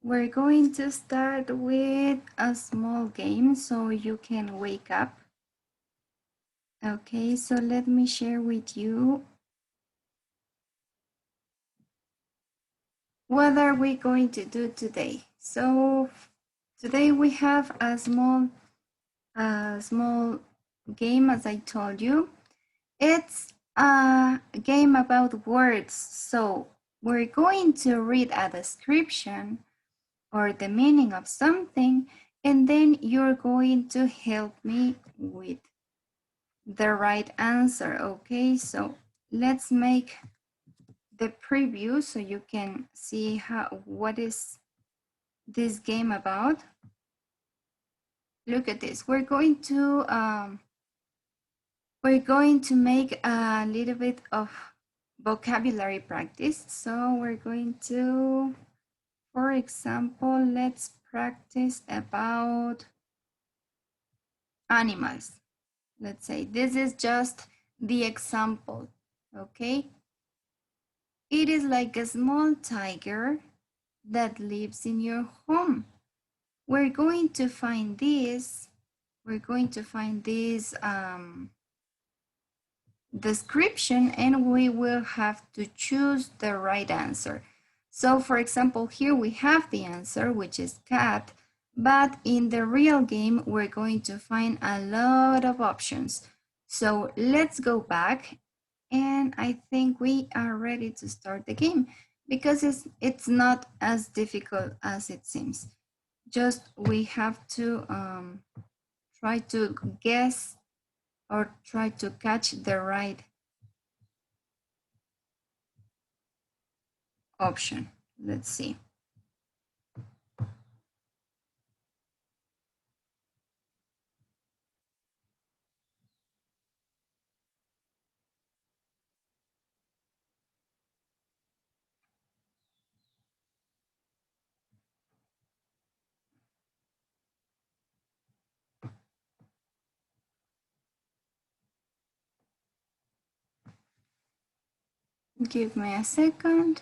we're going to start with a small game so you can wake up. Okay, so let me share with you what are we going to do today. So today we have a small game, as I told you. It's a game about words. So we're going to read a description or the meaning of something, and then you're going to help me with the right answer. Okay, so let's make the preview so you can see what is this game about. Look at this. We're going to make a little bit of vocabulary practice. So we're going to, for example, let's practice about animals. Let's say this is just the example, okay? It is like a small tiger that lives in your home. We're going to find this. We're going to find this description, and we will have to choose the right answer. So for example, here we have the answer, which is cat, but in the real game, we're going to find a lot of options. So let's go back, and I think we are ready to start the game because it's not as difficult as it seems. Just we have to try to guess or try to catch the right option. Let's see. Give me a second.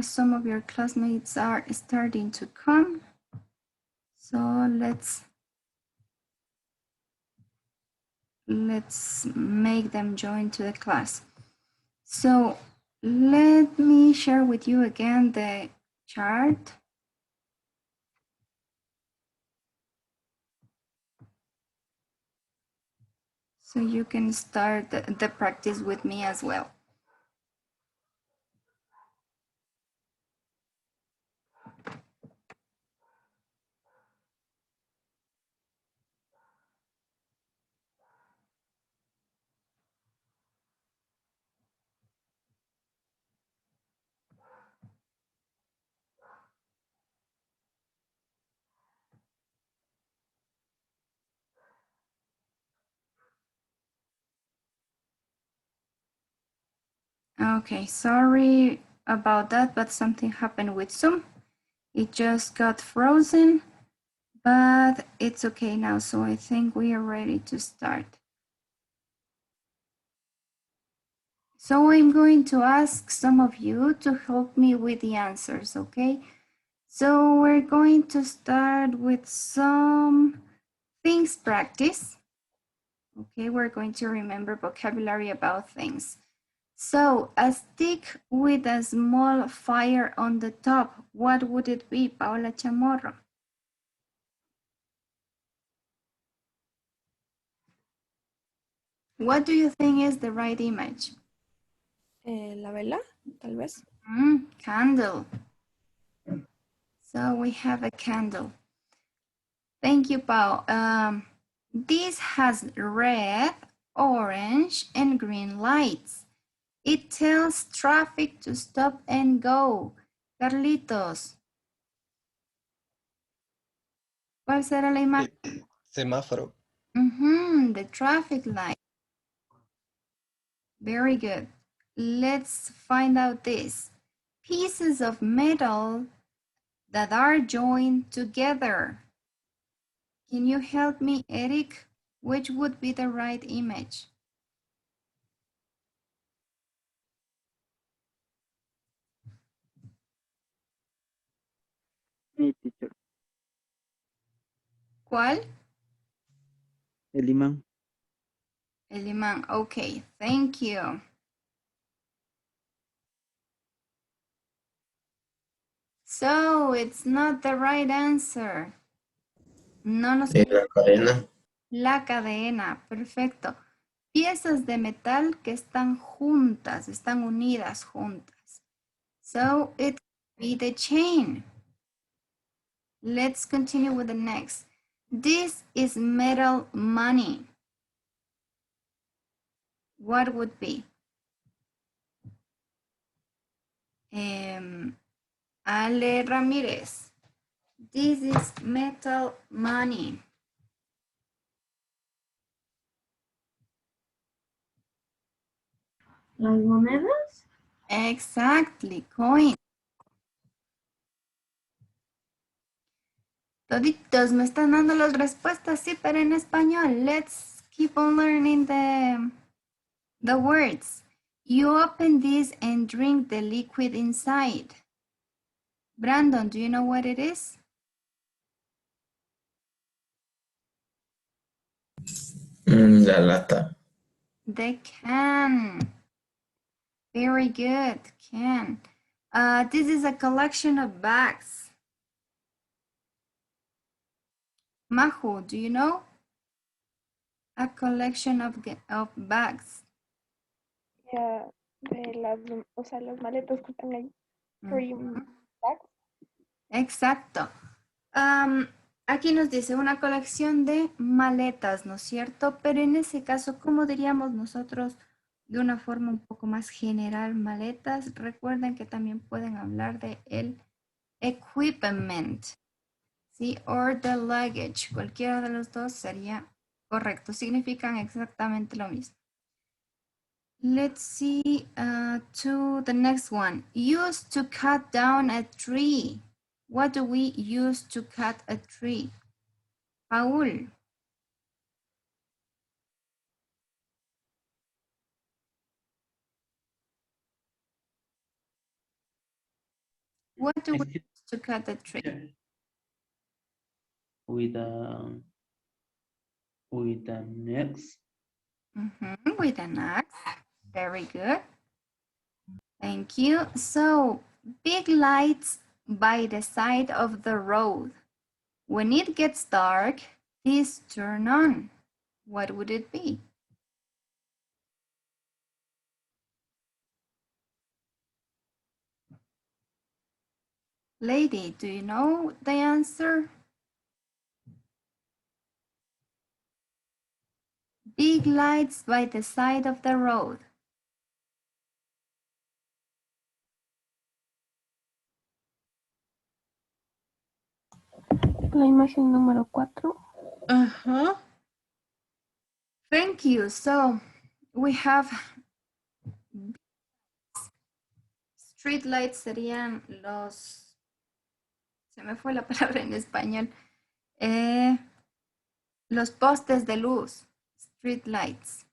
Some of your classmates are starting to come. So let's make them join to the class. So let me share with you again the chart. So you can start the practice with me as well. Okay, sorry about that, but something happened with Zoom. It just got frozen, but it's okay now. So I think we are ready to start. So I'm going to ask some of you to help me with the answers, okay? So we're going to start with some things practice. Okay, we're going to remember vocabulary about things. So a stick with a small fire on the top, what would it be, Paola Chamorro? What do you think is the right image? La vela, tal vez. Candle. So we have a candle. Thank you, Pao. This has red, orange, and green lights. It tells traffic to stop and go. Carlitos. ¿Cuál será la imagen? Semáforo. The traffic light. Very good. Let's find out this. Pieces of metal that are joined together. Can you help me, Eric? Which would be the right image? Me, teacher. ¿Cuál? El imán. El imán. Okay, thank you. So, it's not the right answer. No nos... La cadena. La cadena, perfecto. Piezas de metal que están juntas, están unidas juntas. So, it could be the chain. Let's continue with the next. This is metal money. What would be? Ale Ramírez. This is metal money. ¿Las monedas? Exactly, coin. Toditos me están dando las respuestas, sí, pero en español. Let's keep on learning the words. You open this and drink the liquid inside. Brandon, do you know what it is? La lata. The can. Very good, can. This is a collection of bags. Majo, do you know? A collection of bags. Ya, de las, o sea, las maletas que están ahí. Free bags. Exacto. Aquí nos dice una colección de maletas, ¿no es cierto? Pero en ese caso, ¿cómo diríamos nosotros de una forma un poco más general maletas? Recuerden que también pueden hablar de el equipment, ¿sí? Or the luggage. Cualquiera de los dos sería correcto. Significan exactamente lo mismo. Let's see to the next one. Used to cut down a tree. What do we use to cut a tree? Paul. What do we use to cut a tree? With an axe. With an axe. Very good. Thank you. So, big lights by the side of the road. When it gets dark, these turn on. What would it be? Lady, do you know the answer? Big lights by the side of the road. La imagen número 4. Uh-huh. Thank you. So we have street lights serían los, se me fue la palabra en español, los postes de luz, street lights.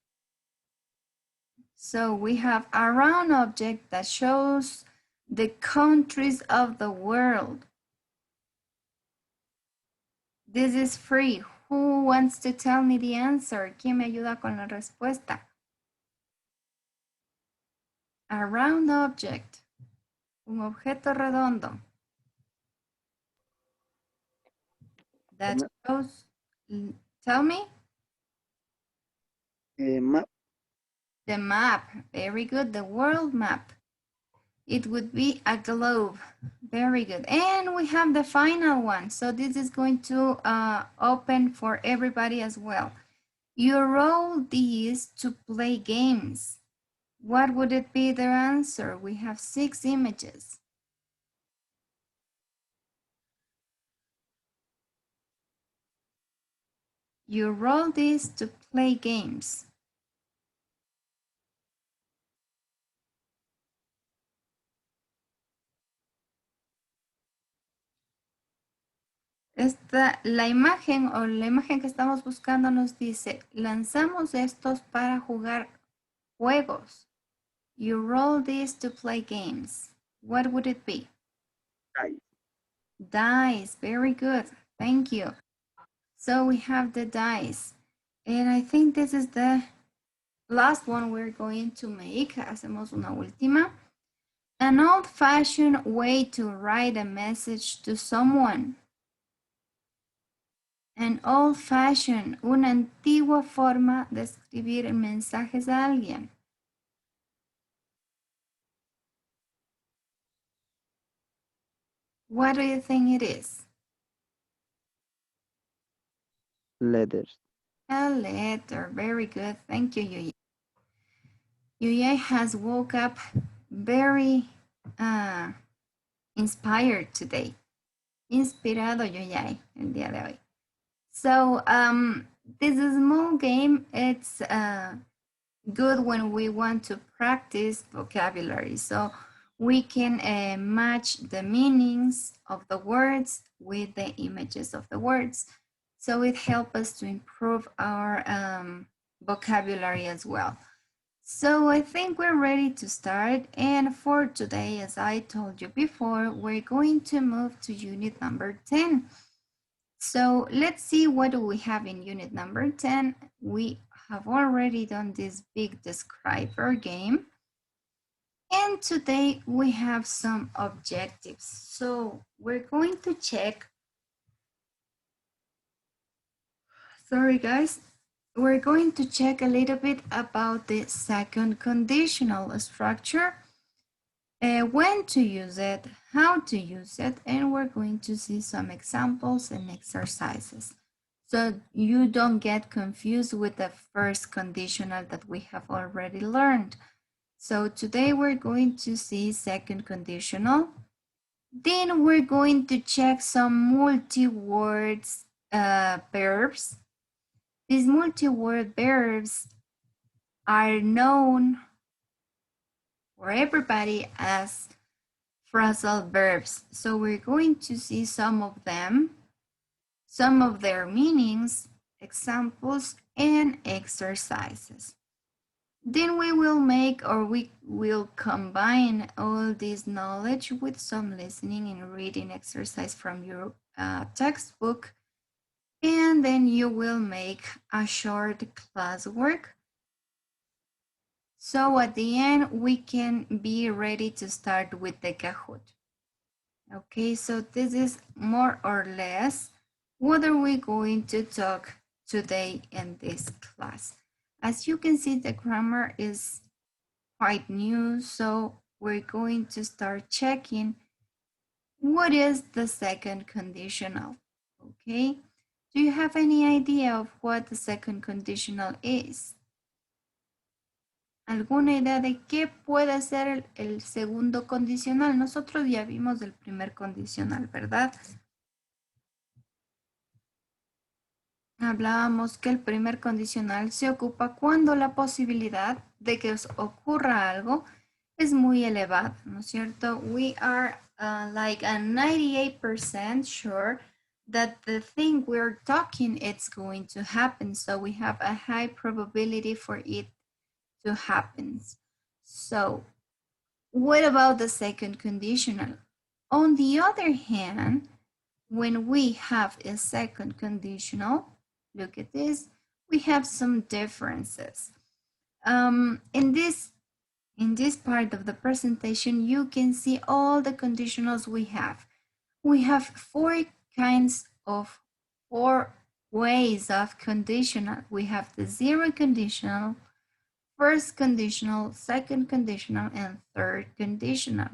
So we have a round object that shows the countries of the world. This is free. Who wants to tell me the answer? ¿Quién me ayuda con la respuesta? A round object. Un objeto redondo. That shows, tell me. Map. The map. Very good. The world map. It would be a globe. Very good. And we have the final one. So this is going to open for everybody as well. You roll these to play games. What would it be their answer? We have 6 images. You roll these to play games. La imagen o la imagen que estamos buscando nos dice, lanzamos estos para jugar juegos. You roll these to play games. What would it be? Dice. Dice, very good. Thank you. So we have the dice. And I think this is the last one we're going to make. Hacemos una última. An old-fashioned way to write a message to someone. An old-fashioned, una antigua forma de escribir mensajes a alguien. What do you think it is? Letters. A letter, very good. Thank you, Yuye. Yuye has woke up very inspired today. Inspirado Yuye el día de hoy. So this small game, it's good when we want to practice vocabulary. So we can match the meanings of the words with the images of the words. So it helps us to improve our vocabulary as well. So I think we're ready to start. And for today, as I told you before, we're going to move to unit number 10. So let's see what do we have in unit number 10. We have already done this big describer game. And today we have some objectives. So we're going to check. Sorry guys. We're going to check a little bit about the second conditional structure. When to use it, how to use it, and we're going to see some examples and exercises. So you don't get confused with the first conditional that we have already learned. So today we're going to see second conditional. Then we're going to check some multi-words verbs. These multi-word verbs are known for everybody as phrasal verbs. So we're going to see some of them, some of their meanings, examples, and exercises. Then we will make, or we will combine all this knowledge with some listening and reading exercise from your textbook. And then you will make a short classwork. So at the end, we can be ready to start with the Kahoot. Okay, so this is more or less what are we going to talk today in this class. As you can see, the grammar is quite new, so we're going to start checking what is the second conditional, okay? Do you have any idea of what the second conditional is? ¿Alguna idea de qué puede ser el segundo condicional? Nosotros ya vimos del primer condicional, ¿verdad? Hablábamos que el primer condicional se ocupa cuando la posibilidad de que os ocurra algo es muy elevada, ¿no es cierto? We are like a 98% sure that the thing we're talking it's going to happen. So we have a high probability for it to happen. So what about the second conditional? On the other hand, when we have a second conditional, look at this, we have some differences. In this part of the presentation, you can see all the conditionals we have. We have four ways of conditional. We have the zero conditional, first conditional, second conditional, and third conditional.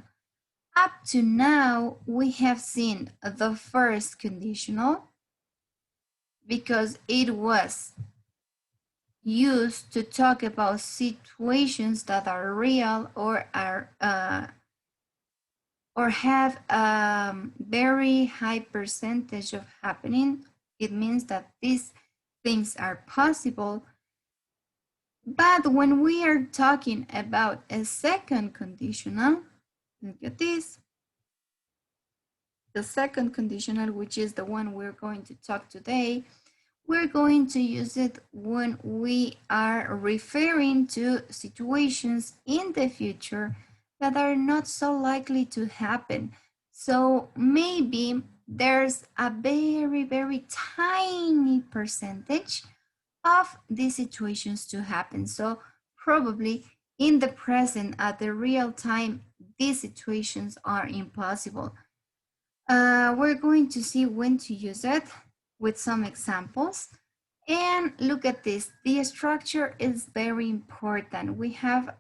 Up to now, we have seen the first conditional because it was used to talk about situations that are real or are or have a very high percentage of happening. It means that these things are possible. But when we are talking about a second conditional, look at this. The second conditional, which is the one we're going to talk today, we're going to use it when we are referring to situations in the future that are not so likely to happen. So maybe there's a very, very tiny percentage of these situations to happen. So probably in the present, at the real time, these situations are impossible. We're going to see when to use it with some examples. And look at this, the structure is very important. We have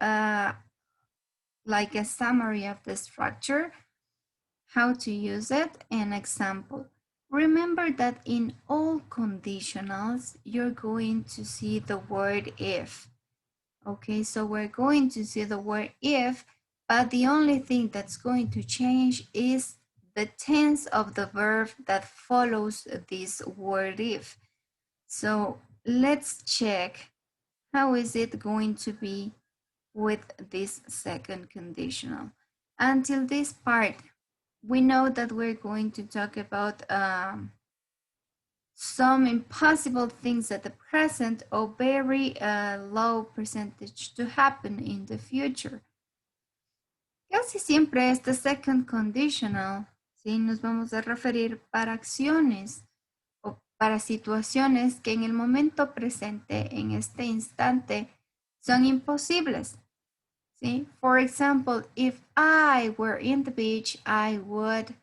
like a summary of the structure, how to use it, and example. Remember that in all conditionals, you're going to see the word if. Okay, so we're going to see the word if, but the only thing that's going to change is the tense of the verb that follows this word if. So let's check how is it going to be with this second conditional. Until this part, we know that we're going to talk about some impossible things at the present or very low percentage to happen in the future. Casi siempre este second conditional, ¿sí? Nos vamos a referir para acciones o para situaciones que en el momento presente, en este instante, son imposibles. ¿Sí? For example, if I were in the beach, I would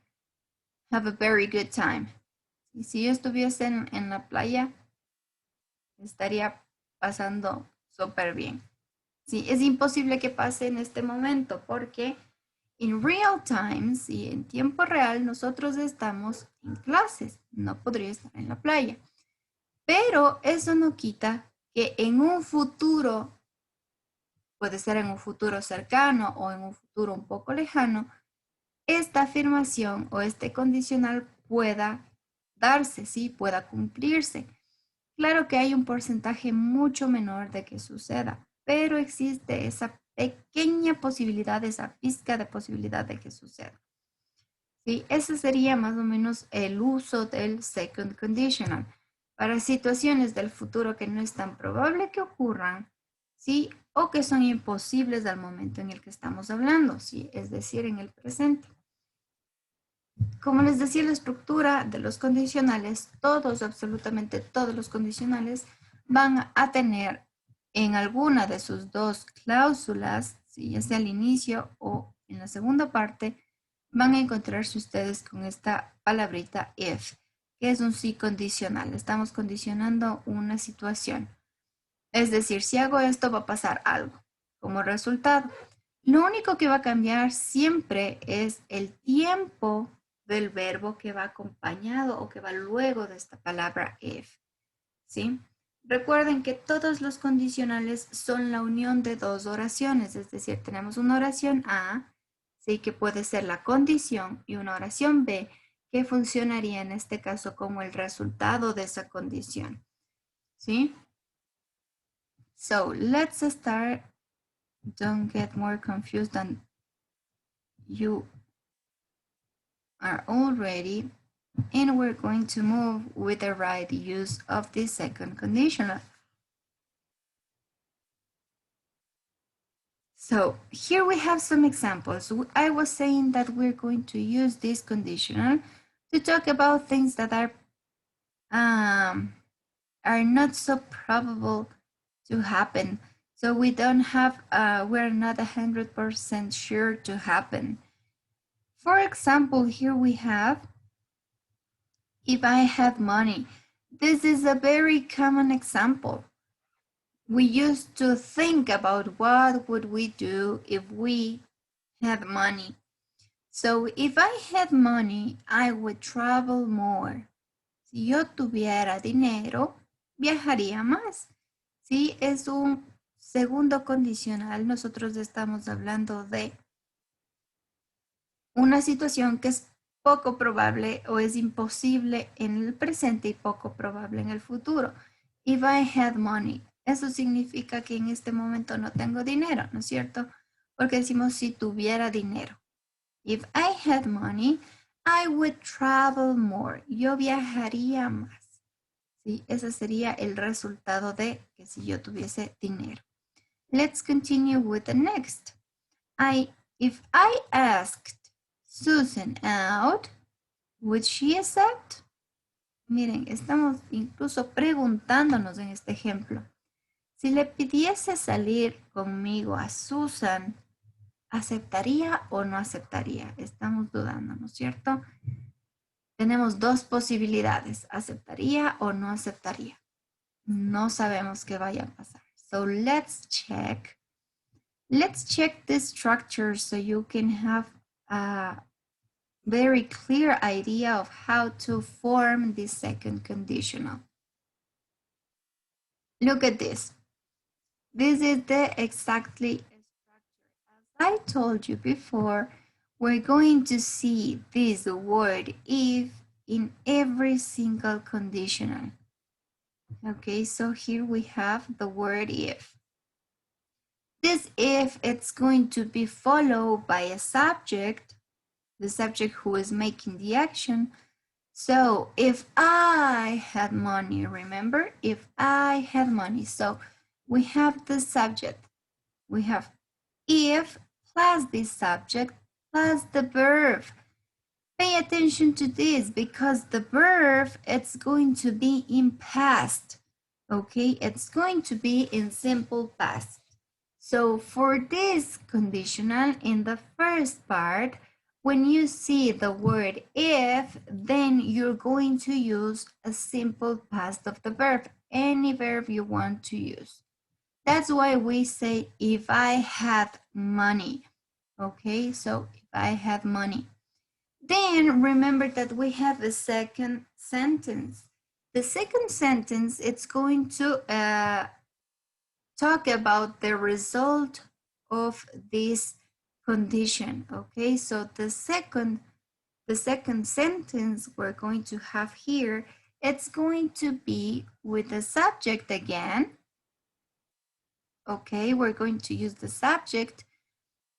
have a very good time. Y si yo estuviese en la playa, estaría pasando súper bien. Sí, es imposible que pase en este momento porque en real time, sí, en tiempo real, nosotros estamos en clases. No podría estar en la playa. Pero eso no quita que en un futuro, puede ser en un futuro cercano o en un futuro un poco lejano, esta afirmación o este condicional pueda darse, ¿sí? Pueda cumplirse. Claro que hay un porcentaje mucho menor de que suceda, pero existe esa pequeña posibilidad, esa pizca de posibilidad de que suceda. ¿Sí? Ese sería más o menos el uso del second conditional. Para situaciones del futuro que no es tan probable que ocurran, ¿sí? O que son imposibles al momento en el que estamos hablando, ¿sí? Es decir, en el presente. Como les decía, la estructura de los condicionales, todos, absolutamente todos los condicionales van a tener en alguna de sus dos cláusulas, ¿sí? Ya sea al inicio o en la segunda parte, van a encontrarse ustedes con esta palabrita if, que es un sí condicional. Estamos condicionando una situación. Es decir, si hago esto va a pasar algo como resultado. Lo único que va a cambiar siempre es el tiempo del verbo que va acompañado o que va luego de esta palabra if, ¿sí? Recuerden que todos los condicionales son la unión de dos oraciones, es decir, tenemos una oración A, ¿sí? Que puede ser la condición, y una oración B, que funcionaría en este caso como el resultado de esa condición, ¿sí? So, let's start. Don't get more confused than you are already, and we're going to move with the right use of the second conditional. So here we have some examples. I was saying that we're going to use this conditional to talk about things that are not so probable to happen. So we don't have, we're not 100% sure to happen. For example, here we have, if I had money. This is a very common example. We used to think about what would we do if we had money. So if I had money, I would travel more. Si yo tuviera dinero, viajaría más. Sí, es un segundo condicional. Nosotros estamos hablando de una situación que es poco probable o es imposible en el presente y poco probable en el futuro. If I had money. Eso significa que en este momento no tengo dinero, ¿no es cierto? Porque decimos si tuviera dinero. If I had money, I would travel more. Yo viajaría más. ¿Sí? Ese sería el resultado de que si yo tuviese dinero. Let's continue with the next. If I asked Susan out, Would she accept? Miren, estamos incluso preguntándonos en este ejemplo. Si le pidiese salir conmigo a Susan, ¿aceptaría o no aceptaría? Estamos dudando, ¿no es cierto? Tenemos dos posibilidades, ¿aceptaría o no aceptaría? No sabemos qué vaya a pasar. So let's check. Let's check this structure so you can have a very clear idea of how to form this second conditional. Look at this. This is the exactly structure. As I told you before, we're going to see this word if in every single conditional. Okay, so here we have the word if. This if, it's going to be followed by a subject, the subject who is making the action. So if I had money, remember, if I had money. So we have the subject. We have if plus the subject plus the verb. Pay attention to this because the verb, it's going to be in past. Okay, it's going to be in simple past. So for this conditional, in the first part, when you see the word if, then you're going to use a simple past of the verb, any verb you want to use. That's why we say, if I had money. Okay, so if I had money. Then remember that we have a second sentence. The second sentence, it's going to talk about the result of this condition. Okay, so the second sentence we're going to have here, it's going to be with the subject again. Okay, we're going to use the subject,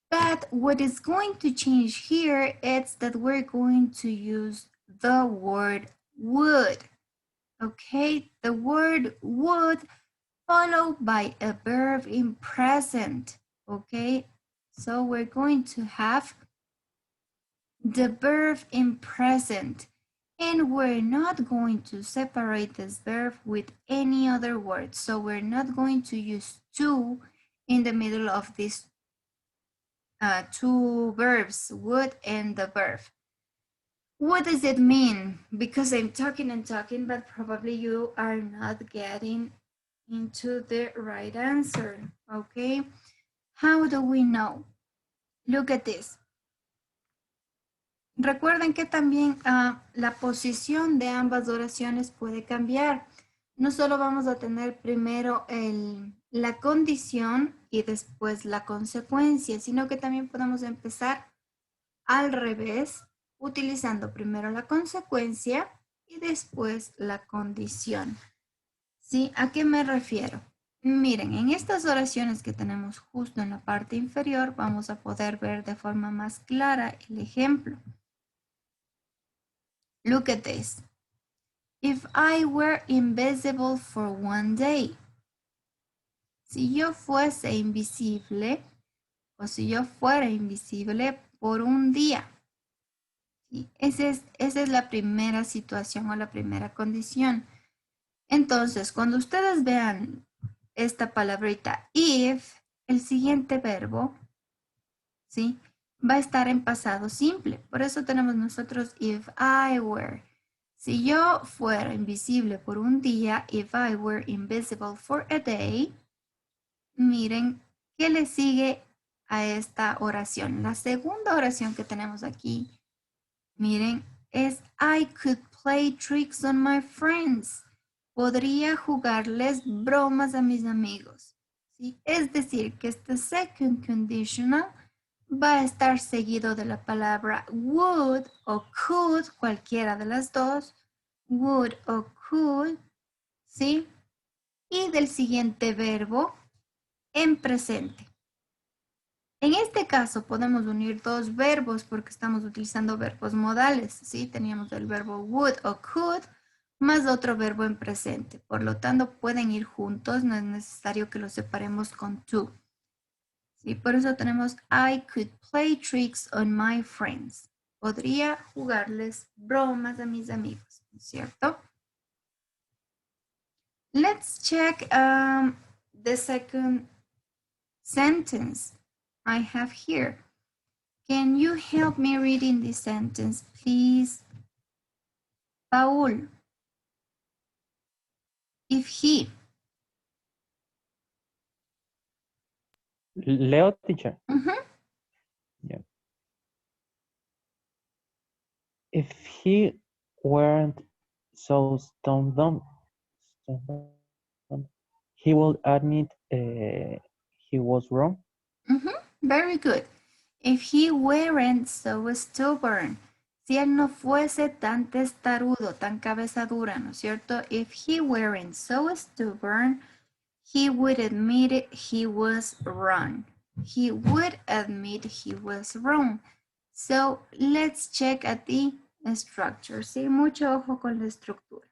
but what is going to change here is that we're going to use the word would. Okay, the word would followed by a verb in present. Okay, so we're going to have the verb in present, and we're not going to separate this verb with any other word. So we're not going to use to in the middle of these two verbs, would and the verb. What does it mean? Because I'm talking and talking, but probably you are not getting into the right answer, okay? How do we know? Look at this. Recuerden que también la posición de ambas oraciones puede cambiar. No solo vamos a tener primero la condición y después la consecuencia, sino que también podemos empezar al revés, utilizando primero la consecuencia y después la condición. ¿Sí? ¿A qué me refiero? Miren, en estas oraciones que tenemos justo en la parte inferior, vamos a poder ver de forma más clara el ejemplo. Look at this. If I were invisible for one day. Si yo fuese invisible o si yo fuera invisible por un día. ¿Sí? Esa es la primera situación o la primera condición. Entonces, cuando ustedes vean esta palabrita if, el siguiente verbo, ¿sí? Va a estar en pasado simple. Por eso tenemos nosotros if I were. Si yo fuera invisible por un día, if I were invisible for a day, miren, ¿qué le sigue a esta oración? La segunda oración que tenemos aquí, miren, es I could play tricks on my friends. Podría jugarles bromas a mis amigos. ¿Sí? Es decir, que este second conditional va a estar seguido de la palabra would o could, cualquiera de las dos, would o could, ¿sí? Y del siguiente verbo en presente. En este caso podemos unir dos verbos porque estamos utilizando verbos modales, ¿sí? Teníamos el verbo would o could más otro verbo en presente. Por lo tanto, pueden ir juntos, no es necesario que los separemos con to. ¿Sí? Por eso tenemos I could play tricks on my friends. podría jugarles bromas a mis amigos, ¿no es cierto? Let's check the second sentence I have here. Can you help me reading this sentence, please? Paul. If he. Leo, teacher. Yeah. If he weren't so stoned down, he would admit he was wrong. Very good. If he weren't so stubborn. Si él no fuese tan testarudo, tan cabeza dura, ¿no es cierto? If he weren't so stubborn, he would admit he was wrong. He would admit he was wrong. So let's check at the structure. Sí, mucho ojo con la estructura.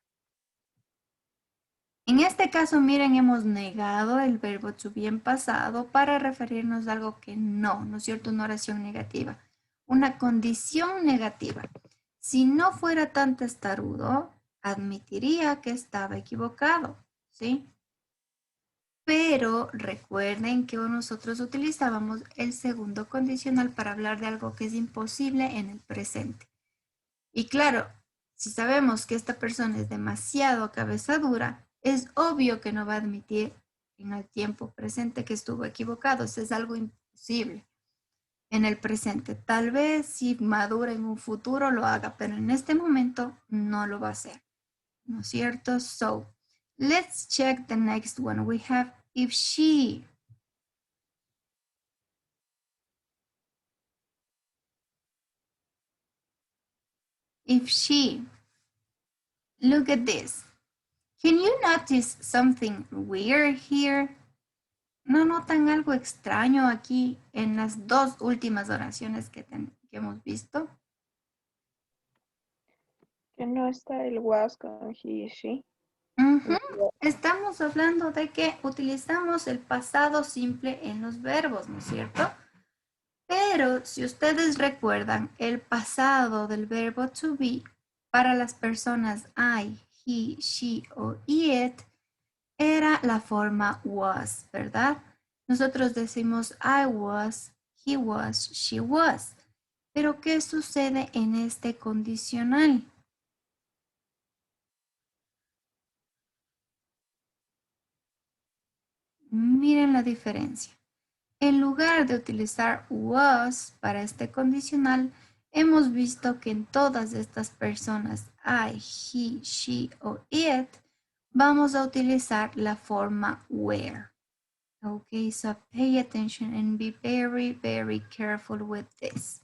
En este caso, miren, hemos negado el verbo to be en pasado para referirnos a algo que no, ¿no es cierto? Una oración negativa. Una condición negativa. Si no fuera tan testarudo, admitiría que estaba equivocado, ¿sí? Pero recuerden que nosotros utilizábamos el segundo condicional para hablar de algo que es imposible en el presente. Y claro, si sabemos que esta persona es demasiado cabeza dura, es obvio que no va a admitir en el tiempo presente que estuvo equivocado. Eso es algo imposible en el presente. Tal vez si madura en un futuro lo haga, pero en este momento no lo va a hacer. ¿No es cierto? So, let's check the next one. We have if she. If she. Look at this. Can you notice something weird here? ¿No notan algo extraño aquí en las dos últimas oraciones que hemos visto? Que no está el was con he y she. Estamos hablando de que utilizamos el pasado simple en los verbos, ¿no es cierto? Pero si ustedes recuerdan, el pasado del verbo to be para las personas I, he, she o it era la forma was, ¿verdad? Nosotros decimos I was, he was, she was. Pero ¿qué sucede en este condicional? Miren la diferencia. En lugar de utilizar was para este condicional, hemos visto que en todas estas personas, I, he, she o it, vamos a utilizar la forma were. Okay, so pay attention and be very, very careful with this.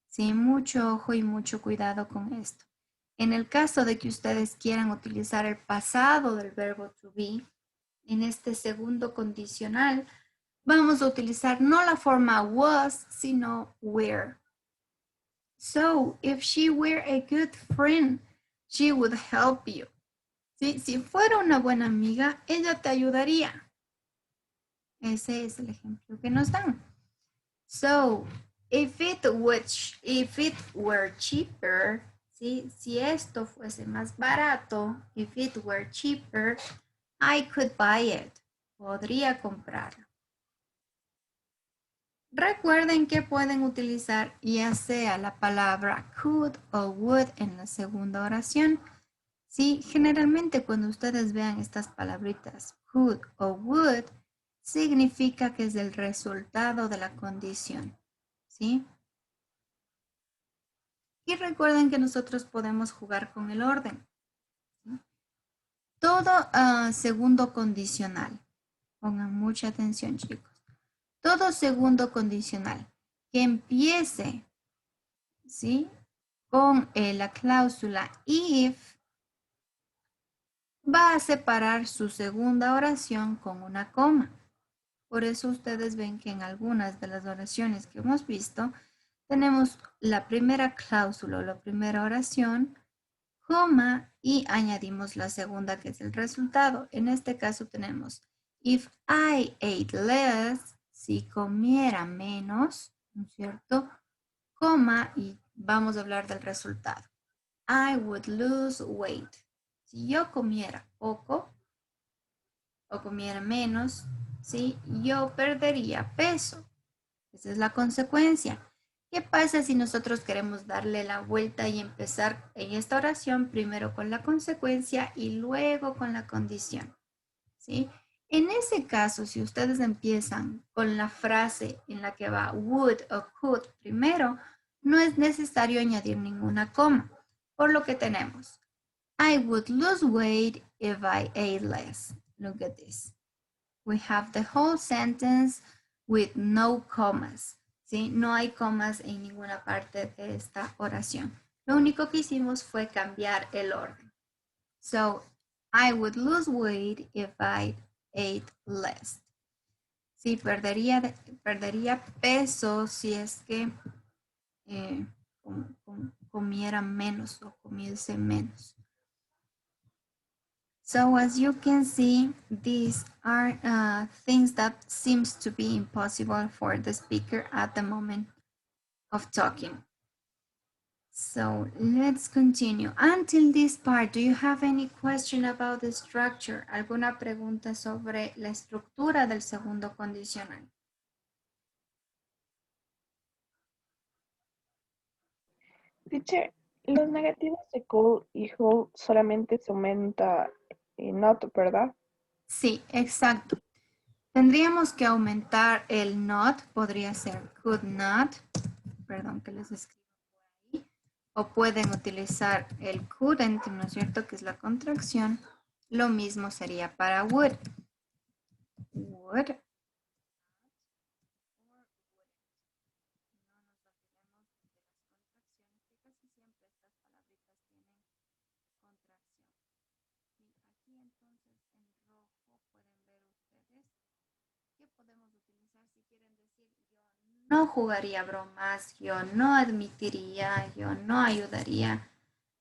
Sí, mucho ojo y mucho cuidado con esto. En el caso de que ustedes quieran utilizar el pasado del verbo to be, en este segundo condicional, vamos a utilizar no la forma was, sino were. So, if she were a good friend, she would help you. ¿Sí? Si fuera una buena amiga, ella te ayudaría. Ese es el ejemplo que nos dan. So, if it were cheaper, ¿sí? Si esto fuese más barato, if it were cheaper, I could buy it. Podría comprarlo. Recuerden que pueden utilizar ya sea la palabra could o would en la segunda oración. Sí, generalmente cuando ustedes vean estas palabritas could o would, significa que es el resultado de la condición. ¿Sí? Y recuerden que nosotros podemos jugar con el orden. ¿Sí? Todo segundo condicional. Pongan mucha atención, chicos. Todo segundo condicional que empiece, ¿sí? Con la cláusula if, va a separar su segunda oración con una coma. Por eso ustedes ven que en algunas de las oraciones que hemos visto, tenemos la primera cláusula o la primera oración, coma, y añadimos la segunda que es el resultado. En este caso tenemos, if I ate less, si comiera menos, ¿no es cierto? Coma, y Vamos a hablar del resultado. I would lose weight. Si yo comiera poco o comiera menos, ¿sí? Yo perdería peso. Esa es la consecuencia. ¿Qué pasa si nosotros queremos darle la vuelta y empezar en esta oración primero con la consecuencia y luego con la condición? ¿Sí? En ese caso, si ustedes empiezan con la frase en la que va would o could primero, no es necesario añadir ninguna coma. Por lo que tenemos, I would lose weight if I ate less. Look at this. We have the whole sentence with no commas. ¿Sí? No hay comas en ninguna parte de esta oración. Lo único que hicimos fue cambiar el orden. So, I would lose weight if I ate less. Sí, perdería peso si es que comiera menos o comiese menos. So as you can see, these are things that seems to be impossible for the speaker at the moment of talking. So let's continue. Until this part, do you have any question about the structure? ¿Alguna pregunta sobre la estructura del segundo condicional? Teacher, los negativos de could y hold solamente se aumenta not, ¿verdad? Sí, exacto. Tendríamos que aumentar el not, podría ser could not, perdón que les escribo por ahí, o pueden utilizar el couldn't, ¿no es cierto? Que es la contracción. Lo mismo sería para would. Would. No jugaría bromas, yo no admitiría, yo no ayudaría.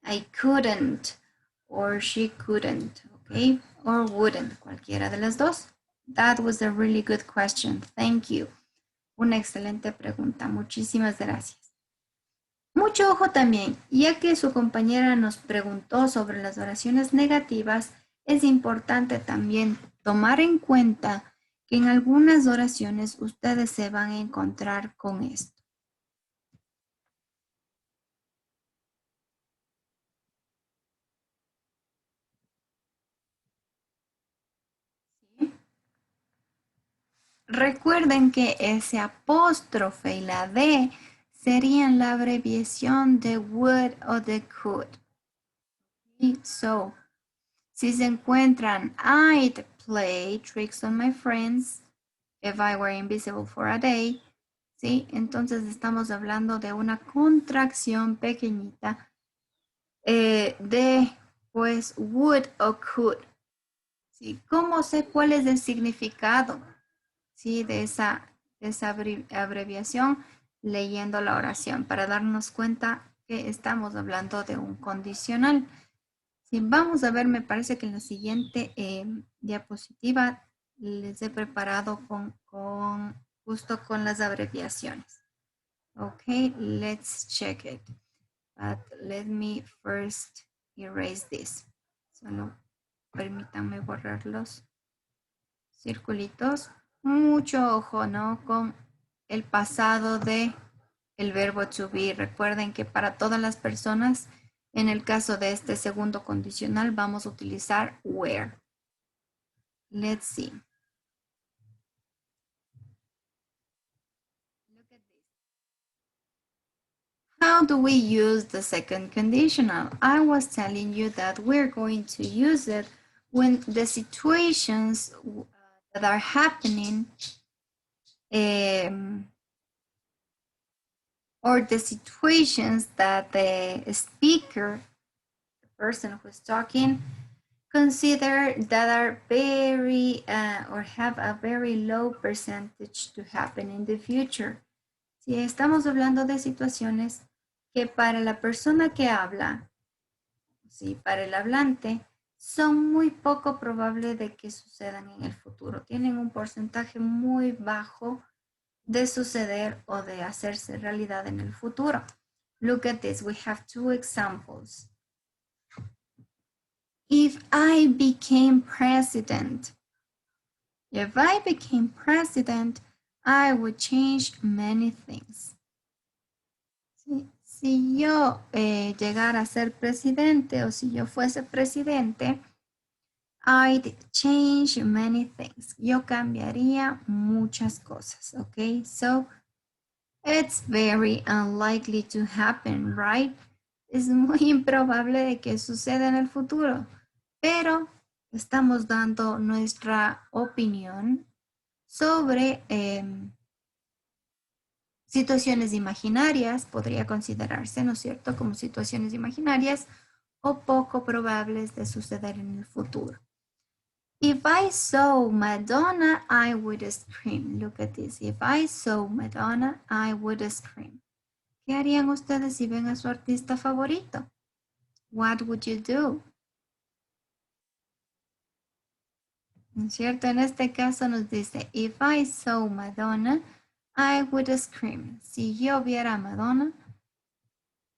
I couldn't, or she couldn't, okay? Or wouldn't, cualquiera de las dos. That was a really good question. Thank you. Una excelente pregunta. Muchísimas gracias. Mucho ojo también, ya que su compañera nos preguntó sobre las oraciones negativas, es importante también tomar en cuenta que en algunas oraciones ustedes se van a encontrar con esto. ¿Sí? Recuerden que ese apóstrofe y la D serían la abreviación de would o de could. ¿Sí? So, si se encuentran, I'd play tricks on my friends if I were invisible for a day, ¿sí? Entonces estamos hablando de una contracción pequeñita de, pues, would o could, ¿sí? ¿Cómo sé cuál es el significado, ¿sí? de esa abreviación? Leyendo la oración para darnos cuenta que estamos hablando de un condicional. Sí, vamos a ver, me parece que en la siguiente diapositiva les he preparado justo con las abreviaciones. Okay, let's check it. But let me first erase this. Solo permítanme borrar los circulitos. Mucho ojo, ¿no? Con el pasado de el verbo to be. Recuerden que para todas las personas, en el caso de este segundo condicional, vamos a utilizar were. Let's see. Look at this. How do we use the second conditional? I was telling you that we're going to use it when the situations that are happening or the situations that the speaker, the person who's talking, consider that are very or have a very low percentage to happen in the future. Si estamos hablando de situaciones que para la persona que habla, sí, para el hablante, son muy poco probables de que sucedan en el futuro. Tienen un porcentaje muy bajo de suceder o de hacerse realidad en el futuro. Look at this. We have two examples. If I became president, I would change many things. Si yo llegara a ser presidente o si yo fuese presidente, I'd change many things. Yo cambiaría muchas cosas, okay? So, it's very unlikely to happen, right? Es muy improbable de que suceda en el futuro, pero estamos dando nuestra opinión sobre situaciones imaginarias, podría considerarse, ¿no es cierto?, como situaciones imaginarias o poco probables de suceder en el futuro. If I saw Madonna, I would scream. Look at this. If I saw Madonna, I would scream. ¿Qué harían ustedes si ven a su artista favorito? What would you do? ¿No es cierto? En este caso nos dice, if I saw Madonna, I would scream. Si yo viera a Madonna,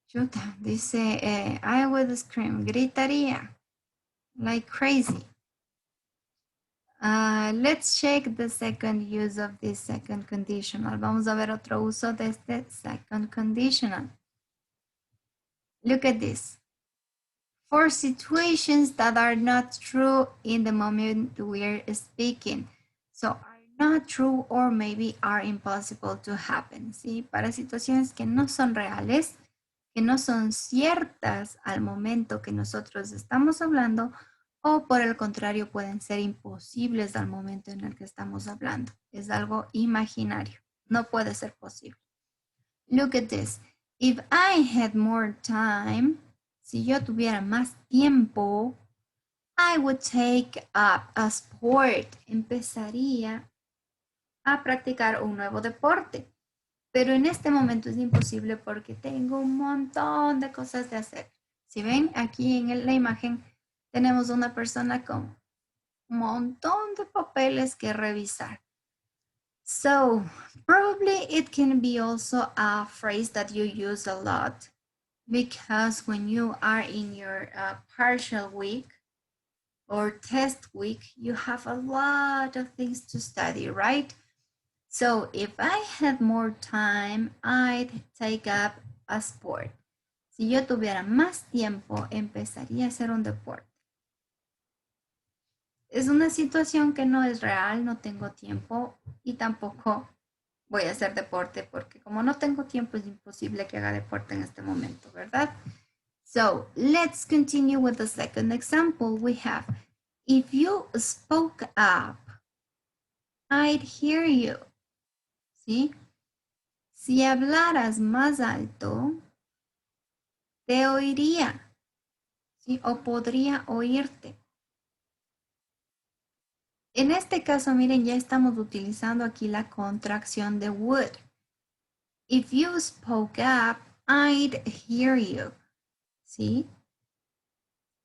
chuta, dice, I would scream, gritaría, like crazy. Let's check the second use of this second conditional. Vamos a ver otro uso de este second conditional. Look at this. For situations that are not true in the moment we're speaking. So, are not true or maybe are impossible to happen. ¿Sí? Para situaciones que no son reales, que no son ciertas al momento que nosotros estamos hablando, o por el contrario pueden ser imposibles al momento en el que estamos hablando. Es algo imaginario, no puede ser posible. Look at this. If I had more time, si yo tuviera más tiempo, I would take up a sport. Empezaría a practicar un nuevo deporte. Pero en este momento es imposible porque tengo un montón de cosas de hacer. Si ven aquí en la imagen, tenemos una persona con un montón de papeles que revisar. So, probably it can be also a phrase that you use a lot because when you are in your partial week or test week, you have a lot of things to study, right? So, if I had more time, I'd take up a sport. Si yo tuviera más tiempo, empezaría a hacer un deporte. Es una situación que no es real, no tengo tiempo y tampoco voy a hacer deporte porque como no tengo tiempo es imposible que haga deporte en este momento, ¿verdad? So, let's continue with the second example. We have, if you spoke up, I'd hear you. ¿Sí? Si hablaras más alto, te oiría. ¿Sí? O podría oírte. En este caso, miren, ya estamos utilizando aquí la contracción de would. If you spoke up, I'd hear you. ¿Sí?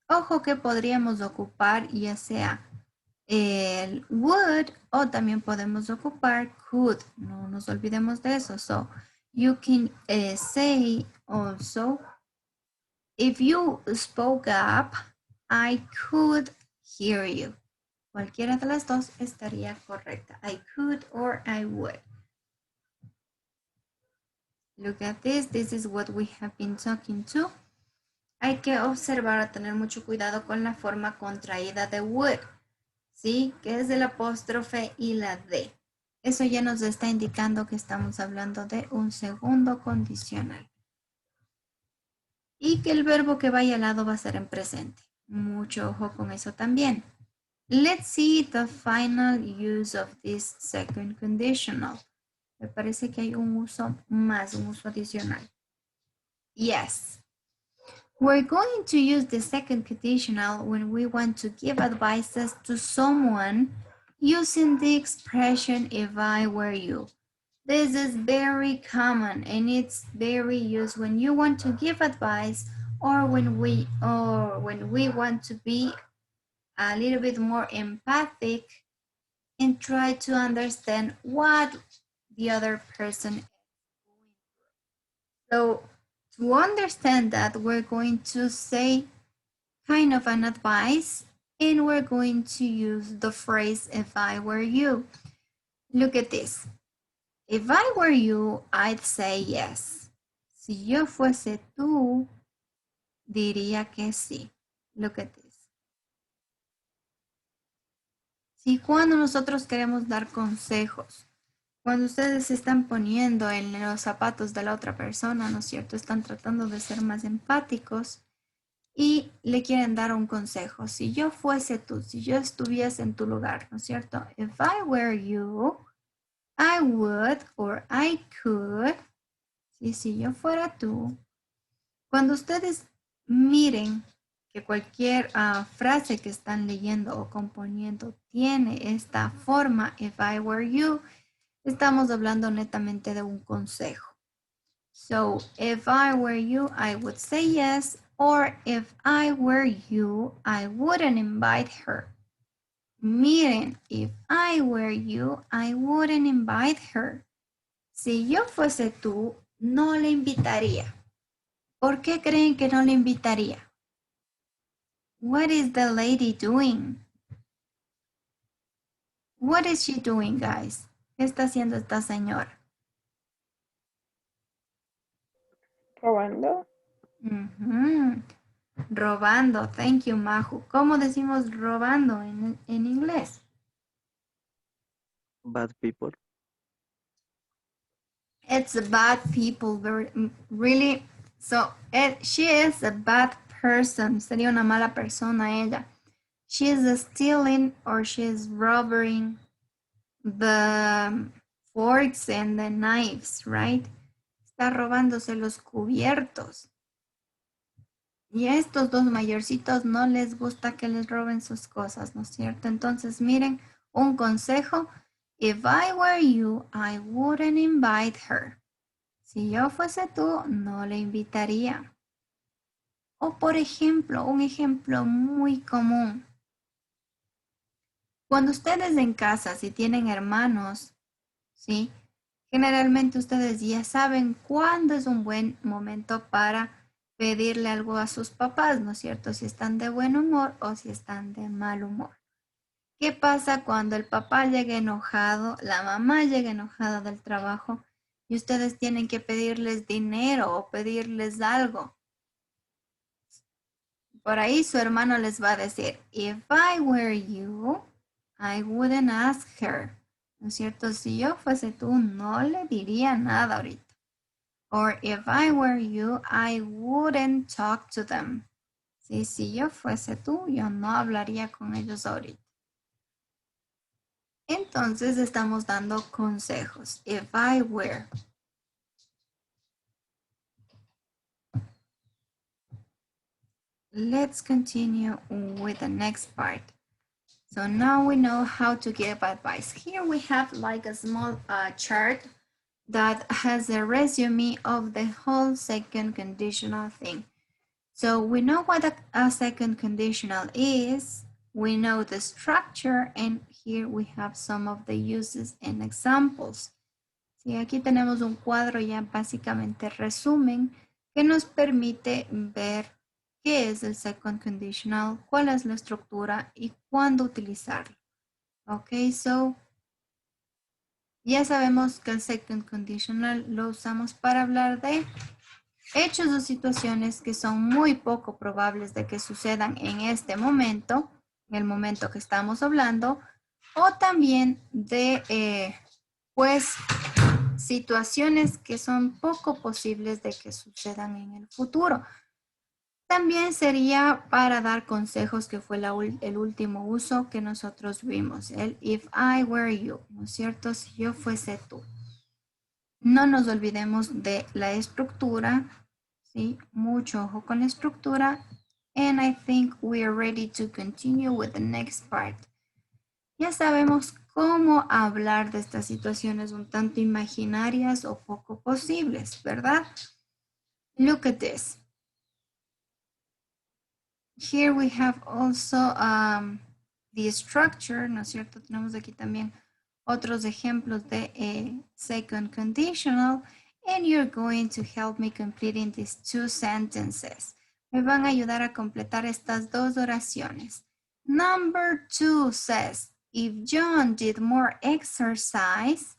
Ojo que podríamos ocupar ya sea el would o también podemos ocupar could. No nos olvidemos de eso. So, you can say also, if you spoke up, I could hear you. Cualquiera de las dos estaría correcta. I could or I would. Look at this. This is what we have been talking to. Hay que observar a tener mucho cuidado con la forma contraída de would. ¿Sí? Que es el apóstrofe y la D. Eso ya nos está indicando que estamos hablando de un segundo condicional. Y que el verbo que vaya al lado va a ser en presente. Mucho ojo con eso también. Let's see the final use of this second conditional. Me parece que hay un uso más, un uso adicional. Yes. We're going to use the second conditional when we want to give advices to someone using the expression if I were you. This is very common and it's very used when you want to give advice or when we want to be a little bit more empathic and try to understand what the other person is going through. So To understand that, we're going to say kind of an advice, and we're going to use the phrase, if I were you. Look at this. If I were you, I'd say yes. Si yo fuese tú, diría que sí. Look at this. Si cuando nosotros queremos dar consejos, cuando ustedes se están poniendo en los zapatos de la otra persona, ¿no es cierto? Están tratando de ser más empáticos y le quieren dar un consejo. Si yo fuese tú, si yo estuviese en tu lugar, ¿no es cierto? If I were you, I would or I could. ¿Sí? Si yo fuera tú. Cuando ustedes miren que cualquier frase que están leyendo o componiendo tiene esta forma, if I were you, estamos hablando netamente de un consejo. So, if I were you, I would say yes, or if I were you, I wouldn't invite her. Miren, if I were you, I wouldn't invite her. Si yo fuese tú, no le invitaría. ¿Por qué creen que no le invitaría? What is the lady doing? What is she doing, guys? ¿Qué está haciendo esta señora? Robando. Robando. Thank you, Majo. ¿Cómo decimos robando en inglés? Bad people. It's bad people. Really. So, she is a bad person. Sería una mala persona ella. She is stealing or she is robbing the forks and the knives, right? Está robándose los cubiertos. Y a estos dos mayorcitos no les gusta que les roben sus cosas, ¿no es cierto? Entonces, miren, un consejo. If I were you, I wouldn't invite her. Si yo fuese tú, no le invitaría. O por ejemplo, un ejemplo muy común. Cuando ustedes en casa, si tienen hermanos, ¿sí? Generalmente ustedes ya saben cuándo es un buen momento para pedirle algo a sus papás, ¿no es cierto? Si están de buen humor o si están de mal humor. ¿Qué pasa cuando el papá llega enojado, la mamá llega enojada del trabajo y ustedes tienen que pedirles dinero o pedirles algo? Por ahí su hermano les va a decir, if I were you, I wouldn't ask her. ¿No es cierto? Si yo fuese tú, no le diría nada ahorita. Or if I were you, I wouldn't talk to them. Sí, si yo fuese tú, yo no hablaría con ellos ahorita. Entonces estamos dando consejos. If I were. Let's continue with the next part. So now we know how to give advice. Here we have like a small chart that has a resume of the whole second conditional thing. So we know what a second conditional is. We know the structure, and here we have some of the uses and examples. Sí, aquí tenemos un cuadro ya básicamente resumen que nos permite ver qué es el second conditional, cuál es la estructura y cuándo utilizarlo. Ok, so ya sabemos que el second conditional lo usamos para hablar de hechos o situaciones que son muy poco probables de que sucedan en este momento, en el momento que estamos hablando, o también de, pues, situaciones que son poco posibles de que sucedan en el futuro. También sería para dar consejos, que fue el último uso que nosotros vimos, el if I were you, ¿no es cierto? Si yo fuese tú. No nos olvidemos de la estructura, ¿sí? Mucho ojo con la estructura. And I think we are ready to continue with the next part. Ya sabemos cómo hablar de estas situaciones un tanto imaginarias o poco posibles, ¿verdad? Look at this. Here we have also the structure, ¿no es cierto? Tenemos aquí también otros ejemplos de second conditional. And you're going to help me completing these two sentences. Me van a ayudar a completar estas dos oraciones. Number 2 says, if John did more exercise,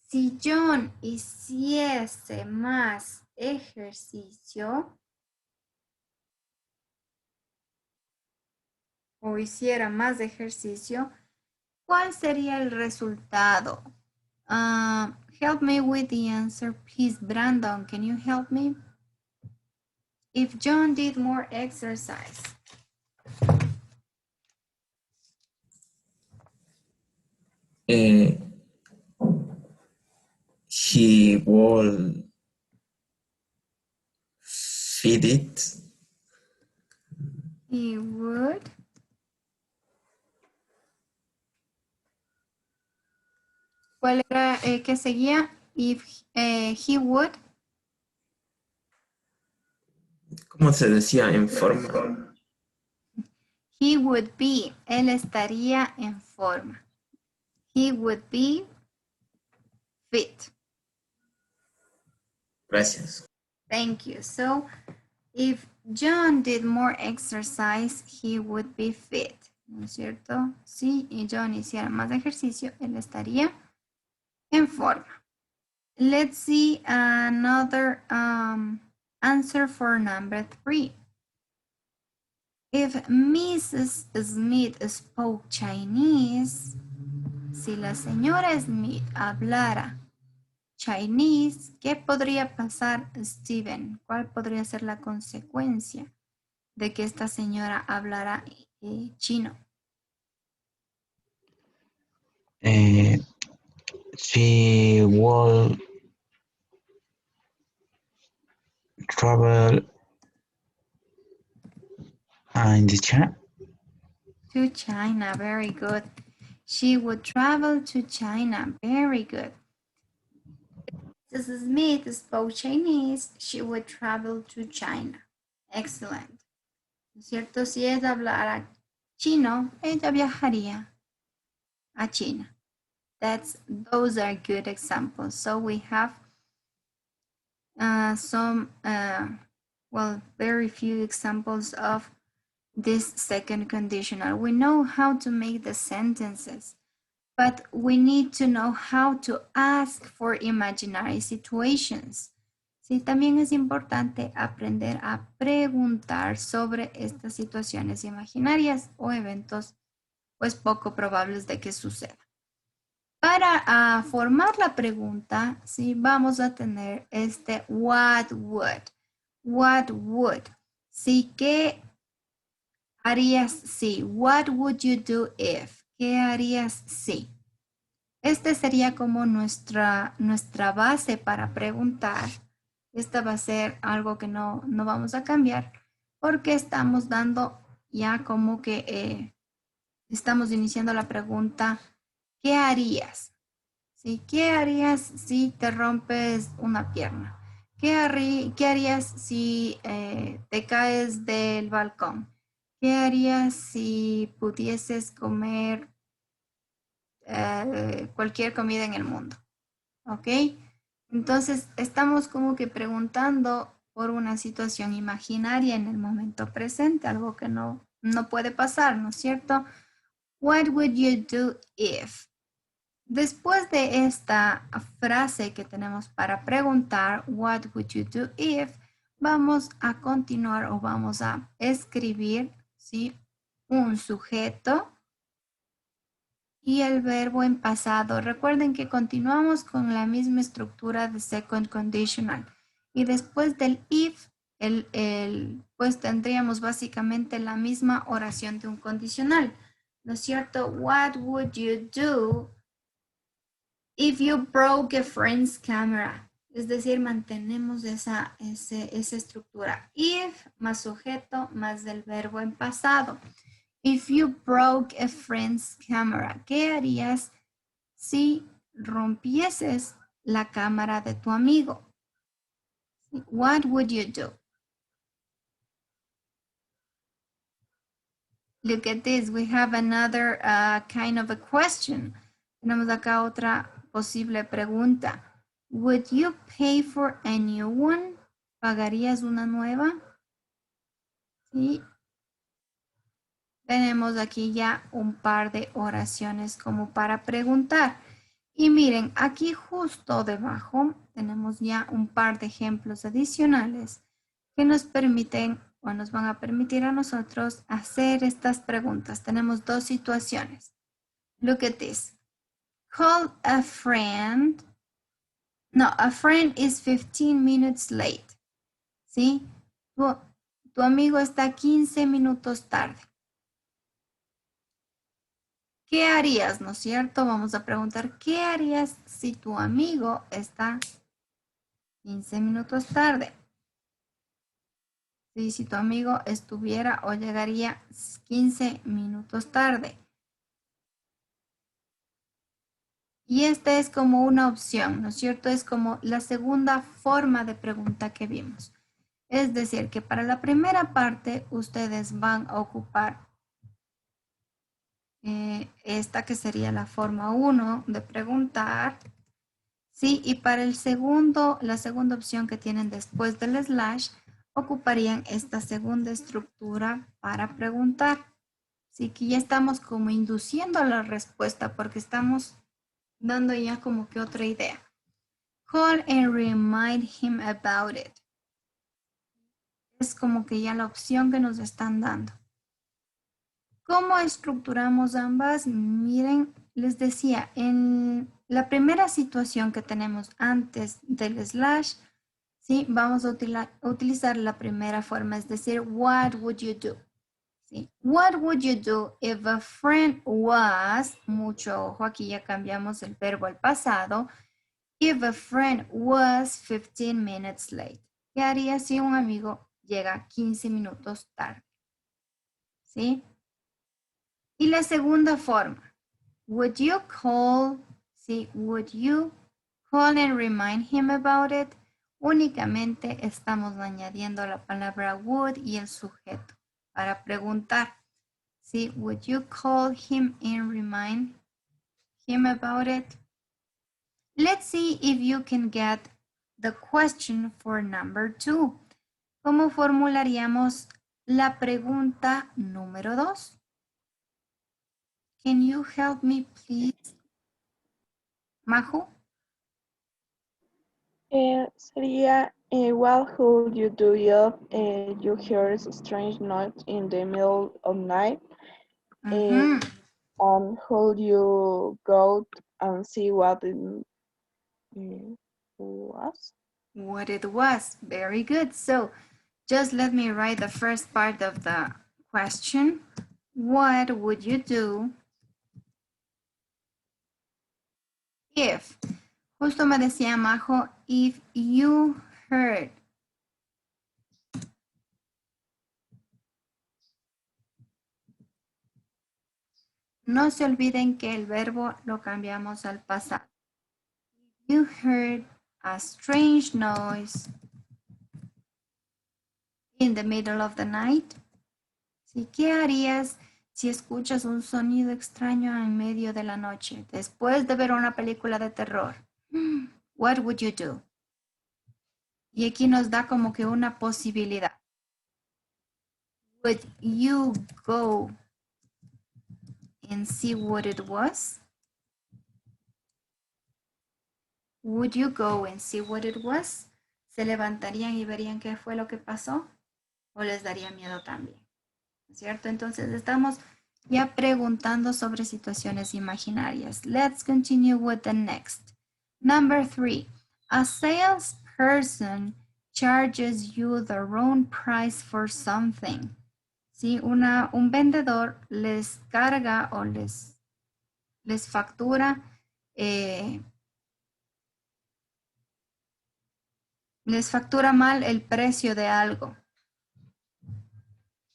si John hiciese más ejercicio, o hiciera más ejercicio, ¿cuál sería el resultado? Help me with the answer, please. Brandon, can you help me? If John did more exercise. He will feed it. He would. ¿Cuál era que seguía? If he would. ¿Cómo se decía en forma? He would be. Él estaría en forma. He would be fit. Gracias. Thank you. So, if John did more exercise, he would be fit. ¿No es cierto? Si John hiciera más ejercicio, él estaría en forma. Let's see another answer for number 3. If Mrs. Smith spoke Chinese, si la señora Smith hablara Chinese, ¿qué podría pasar, Steven? ¿Cuál podría ser la consecuencia de que esta señora hablara chino? She will travel in the China. To China, very good. She would travel to China, very good. Mrs. Smith spoke Chinese, she would travel to China. Excellent. ¿No es cierto? Si ella hablara chino, ella viajaría a China. Those are good examples. So we have very few examples of this second conditional. We know how to make the sentences, but we need to know how to ask for imaginary situations. Sí, también es importante aprender a preguntar sobre estas situaciones imaginarias o eventos pues poco probables de que suceda. Para formar la pregunta, sí, vamos a tener este what would. What would. Sí, ¿qué harías si? What would you do if? ¿Qué harías si? Este sería como nuestra base para preguntar. Esta va a ser algo que no vamos a cambiar porque estamos dando ya como que estamos iniciando la pregunta, ¿qué harías? ¿Sí? ¿Qué harías si te rompes una pierna? ¿Qué harías si te caes del balcón? ¿Qué harías si pudieses comer cualquier comida en el mundo? ¿Ok? Entonces, estamos como que preguntando por una situación imaginaria en el momento presente, algo que no puede pasar, ¿no es cierto? What would you do if? Después de esta frase que tenemos para preguntar, what would you do if, vamos a continuar o vamos a escribir, ¿sí?, un sujeto y el verbo en pasado. Recuerden que continuamos con la misma estructura de second conditional. Y después del if, pues tendríamos básicamente la misma oración de un condicional. ¿No es cierto? What would you do if you broke a friend's camera? Es decir, mantenemos esa estructura. If más sujeto más del verbo en pasado. If you broke a friend's camera, ¿qué harías si rompieses la cámara de tu amigo? What would you do? Look at this. We have another kind of a question. Tenemos acá otra posible pregunta. Would you pay for a new one? ¿Pagarías una nueva? Sí. Tenemos aquí ya un par de oraciones como para preguntar. Y miren, aquí justo debajo tenemos ya un par de ejemplos adicionales que nos permiten o nos van a permitir a nosotros hacer estas preguntas. Tenemos dos situaciones. Look at this. Call a friend. No, a friend is 15 minutes late. ¿Sí? Tu amigo está 15 minutos tarde. ¿Qué harías, no es cierto? Vamos a preguntar, ¿qué harías si tu amigo está 15 minutos tarde? Sí, si tu amigo estuviera o llegaría 15 minutos tarde. Y esta es como una opción, ¿no es cierto? Es como la segunda forma de pregunta que vimos. Es decir, que para la primera parte ustedes van a ocupar esta que sería la forma 1 de preguntar. Sí, y para el segundo, la segunda opción que tienen después del slash, ocuparían esta segunda estructura para preguntar. Así que ya estamos como induciendo la respuesta porque estamos dando ya como que otra idea. Call and remind him about it. Es como que ya la opción que nos están dando. ¿Cómo estructuramos ambas? Miren, les decía, en la primera situación que tenemos antes del slash, ¿sí? Vamos a utilizar la primera forma, es decir, what would you do? ¿Sí? What would you do if a friend was, mucho ojo, aquí ya cambiamos el verbo al pasado, if a friend was 15 minutes late. ¿Qué haría si un amigo llega 15 minutos tarde? ¿Sí? Y la segunda forma, would you call, ¿sí? Would you call and remind him about it? Únicamente estamos añadiendo la palabra would y el sujeto para preguntar, ¿sí? Would you call him and remind him about it? Let's see if you can get the question for number 2. ¿Cómo formularíamos la pregunta número 2? Can you help me, please? Majo? Sería, what would you do if you hear a strange noise in the middle of night? Mhm. And would you go and see what it was? What it was. Very good. So just let me write the first part of the question. What would you do if? Justo me decía Majo, if you heard. No se olviden que el verbo lo cambiamos al pasado. You heard a strange noise in the middle of the night. ¿Sí? ¿Qué harías si escuchas un sonido extraño en medio de la noche después de ver una película de terror? What would you do? Y aquí nos da como que una posibilidad. Would you go and see what it was? Would you go and see what it was? ¿Se levantarían y verían qué fue lo que pasó? ¿O les daría miedo también? ¿Cierto? Entonces estamos ya preguntando sobre situaciones imaginarias. Let's continue with the next. Number 3. A salesperson charges you the wrong price for something. ¿Sí? Un vendedor les carga o les factura les factura mal el precio de algo.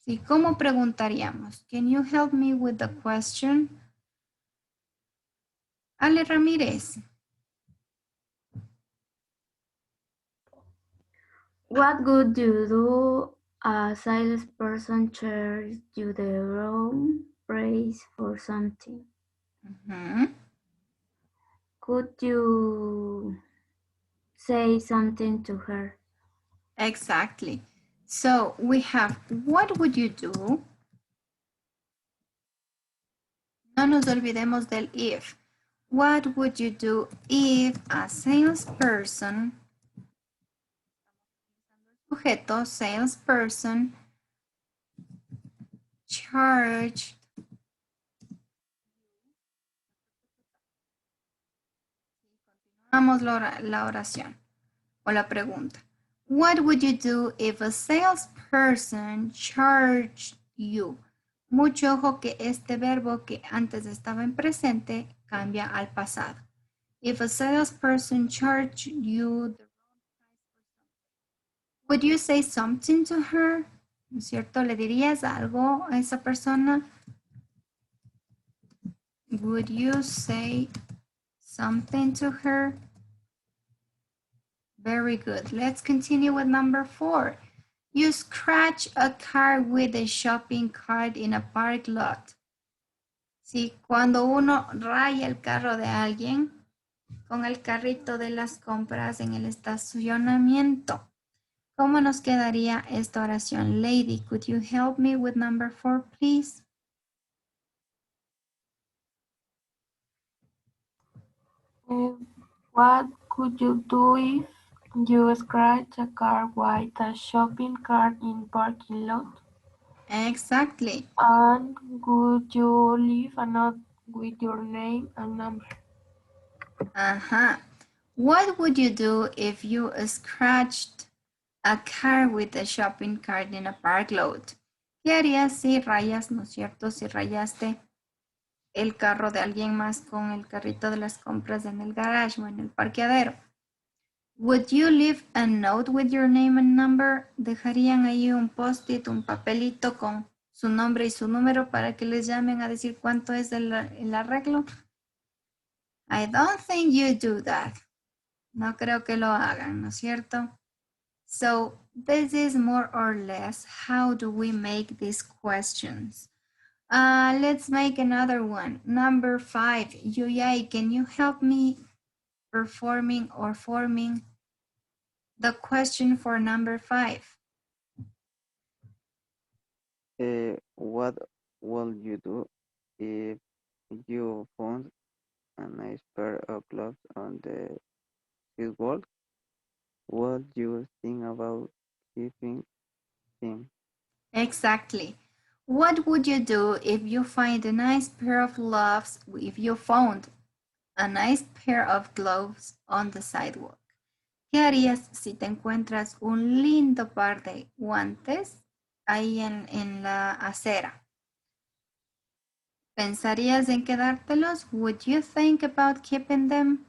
¿Sí? ¿Cómo preguntaríamos? Can you help me with the question? Ale Ramírez. What would you do? A salesperson charges you the wrong price for something. Uh-huh. Could you say something to her. Exactly. So we have, what would you do? No nos olvidemos del if. What would you do if a salesperson, sujeto, salesperson, charged Vamos la oración o la pregunta. What would you do if a salesperson charged you? Mucho ojo que este verbo que antes estaba en presente cambia al pasado. If a salesperson charged you the wrong price, would you say something to her? ¿No es cierto? ¿Le dirías algo a esa persona? Would you say something to her? Very good. Let's continue with number 4. You scratch a car with a shopping cart in a park lot. Sí, cuando uno raya el carro de alguien con el carrito de las compras en el estacionamiento. ¿Cómo nos quedaría esta oración? Lady, could you help me with number 4, please? What could you do if you scratch a car with a shopping cart in parking lot? Exactly. And would you leave a note with your name and number? What would you do if you scratched a car with a shopping cart in a park lot? ¿Qué harías si rayas, no es cierto? Si rayaste el carro de alguien más con el carrito de las compras en el garage o en el parqueadero. Would you leave a note with your name and number? ¿Dejarían ahí un post-it, un papelito con su nombre y su número para que les llamen a decir cuánto es el arreglo? I don't think you do that. No creo que lo hagan, ¿no es cierto? So this is more or less how do we make these questions. Let's make another one. Number 5. Yuyai, can you help me forming the question for number 5? What will you do if you found a nice pair of gloves on the sidewalk? What do you think about keeping them? Exactly. What would you do if you find a nice pair of gloves, if you found a nice pair of gloves on the sidewalk? ¿Qué harías si te encuentras un lindo par de guantes ahí en la acera? ¿Pensarías en quedártelos? Would you think about keeping them?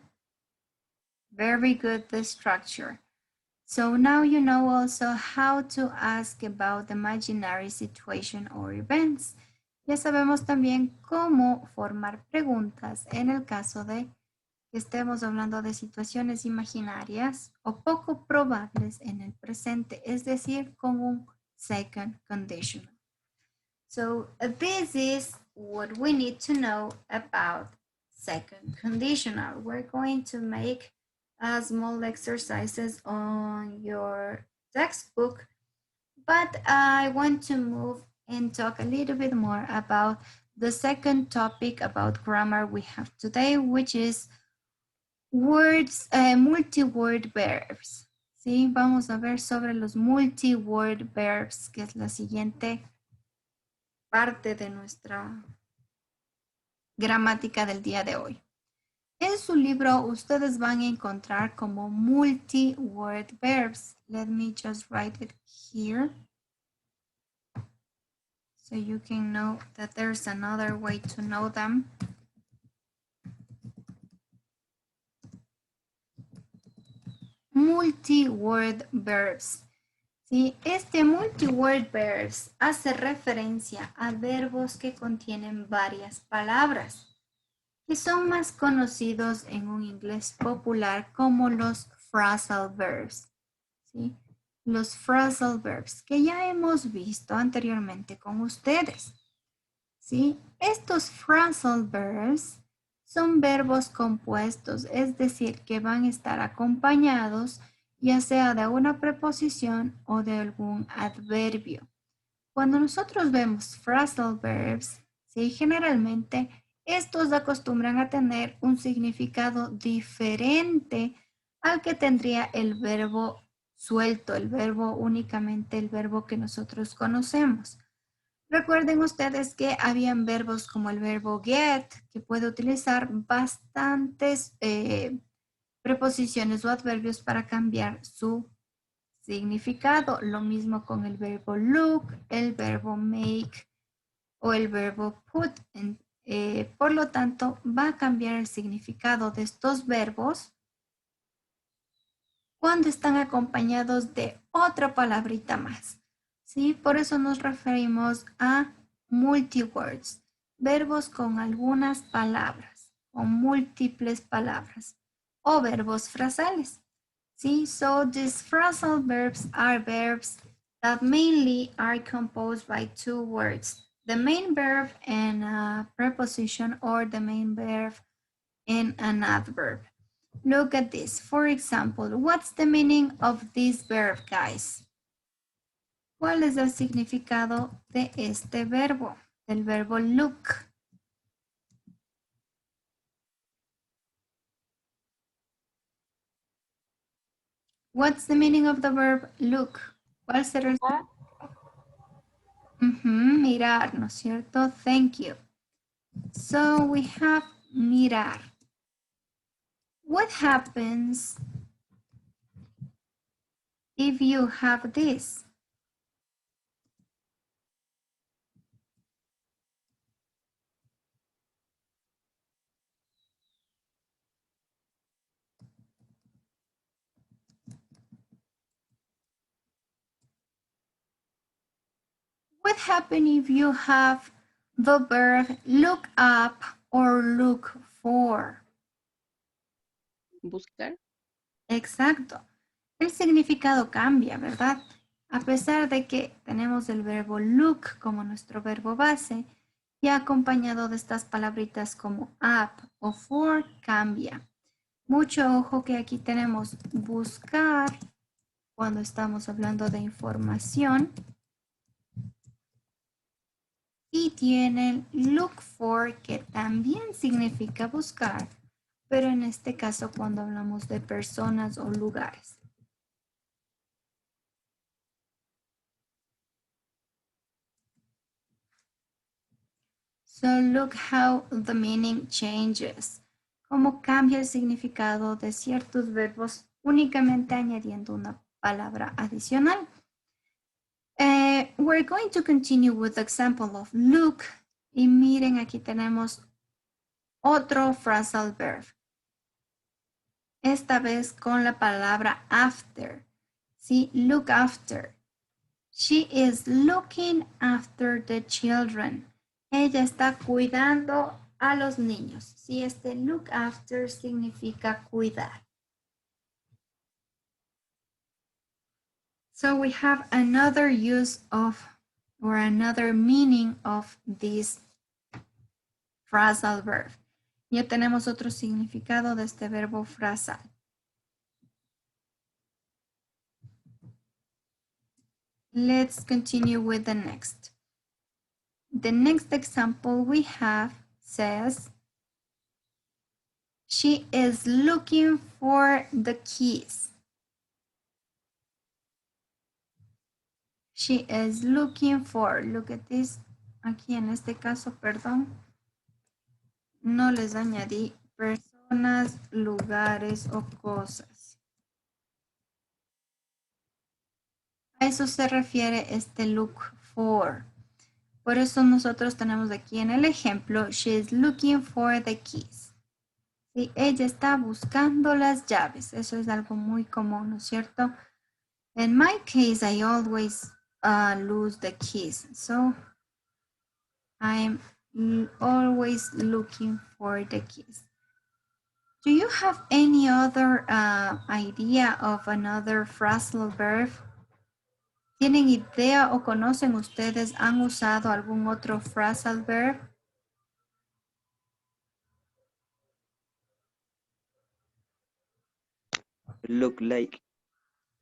Very good, the structure. So now you know also how to ask about imaginary situation or events. Ya sabemos también cómo formar preguntas en el caso de que estemos hablando de situaciones imaginarias o poco probables en el presente, es decir, con un second conditional. So this is what we need to know about second conditional. We're going to make small exercises on your textbook, but I want to move and talk a little bit more about the second topic about grammar we have today, which is words, multi-word verbs. ¿Sí? Vamos a ver sobre los multi-word verbs, que es la siguiente parte de nuestra gramática del día de hoy. En su libro ustedes van a encontrar como multi-word verbs. Let me just write it here so you can know that there's another way to know them. Multi-word verbs. ¿Sí? Este multi-word verbs hace referencia a verbos que contienen varias palabras, que son más conocidos en un inglés popular como los phrasal verbs. ¿Sí? Los phrasal verbs que ya hemos visto anteriormente con ustedes. ¿Sí? Estos phrasal verbs son verbos compuestos, es decir, que van a estar acompañados ya sea de una preposición o de algún adverbio. Cuando nosotros vemos phrasal verbs, ¿sí? Generalmente estos acostumbran a tener un significado diferente al que tendría el verbo suelto, el verbo únicamente, el verbo que nosotros conocemos. Recuerden ustedes que habían verbos como el verbo get, que puede utilizar bastantes preposiciones o adverbios para cambiar su significado. Lo mismo con el verbo look, el verbo make o el verbo put. Por lo tanto, va a cambiar el significado de estos verbos cuando están acompañados de otra palabrita más. ¿Sí? Por eso nos referimos a multiwords, verbos con algunas palabras, con múltiples palabras, o verbos frasales. ¿Sí? So these phrasal verbs are verbs that mainly are composed by two words, the main verb and a preposition, or the main verb and an adverb. Look at this. For example, what's the meaning of this verb, guys? ¿Cuál es el significado de este verbo, del verbo look? What's the meaning of the verb look? ¿Cuál será el mirar, ¿no es cierto? Thank you. So we have mirar. What happens if you have this? What happens if you have the verb look up or look for? Buscar. Exacto. El significado cambia, ¿verdad? A pesar de que tenemos el verbo look como nuestro verbo base, y acompañado de estas palabritas como up o for, cambia. Mucho ojo que aquí tenemos buscar cuando estamos hablando de información. Y tienen look for, que también significa buscar, pero en este caso cuando hablamos de personas o lugares. So look how the meaning changes. Cómo cambia el significado de ciertos verbos únicamente añadiendo una palabra adicional. We're going to continue with the example of look. Y miren, aquí tenemos otro phrasal verb. Esta vez con la palabra after. ¿Sí? Look after. She is looking after the children. Ella está cuidando a los niños. Sí, este look after significa cuidar. So we have another use of, or another meaning of this phrasal verb. Ya tenemos otro significado de este verbo frasal. Let's continue with the next. The next example we have says, she is looking for the keys. She is looking for, look at this, aquí en este caso, perdón, no les añadí personas, lugares o cosas. A eso se refiere este look for. Por eso nosotros tenemos aquí en el ejemplo, she is looking for the keys. ¿Sí? Ella está buscando las llaves. Eso es algo muy común, ¿no es cierto? In my case, I always lose the keys. So I'm always looking for the keys. Do you have any other idea of another phrasal verb? ¿Tienen idea o conocen ustedes, han usado algún otro phrasal verb? Look like.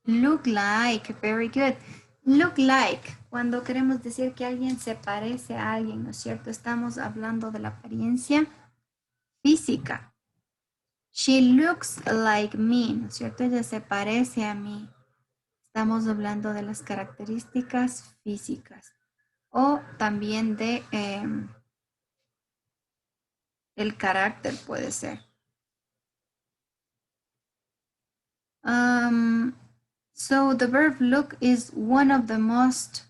Look like, very good. Look like, cuando queremos decir que alguien se parece a alguien, ¿no es cierto? Estamos hablando de la apariencia física. She looks like me, ¿no es cierto? Ella se parece a mí. Estamos hablando de las características físicas o también de el carácter puede ser. So the verb look is one of the most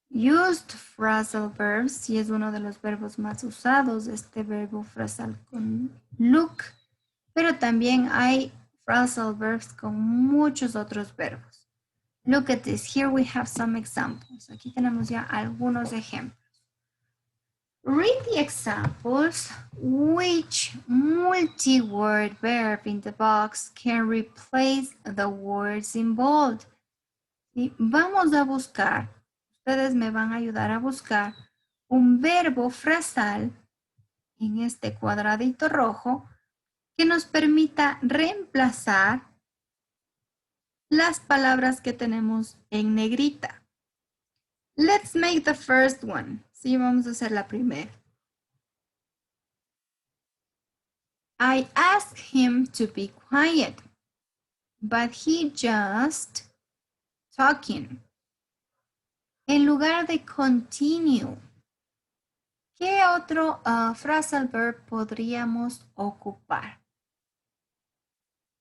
used phrasal verbs y es uno de los verbos más usados, este verbo frasal con look, pero también hay phrasal verbs con muchos otros verbos. Look at this. Here we have some examples. Aquí tenemos ya algunos ejemplos. Read the examples. Which multi-word verb in the box can replace the words in bold? Y vamos a buscar, ustedes me van a ayudar a buscar un verbo frasal en este cuadradito rojo que nos permita reemplazar las palabras que tenemos en negrita. Let's make the first one. Sí, vamos a hacer la primera. I asked him to be quiet, but he just talking. En lugar de continue, ¿qué otro phrasal verb podríamos ocupar?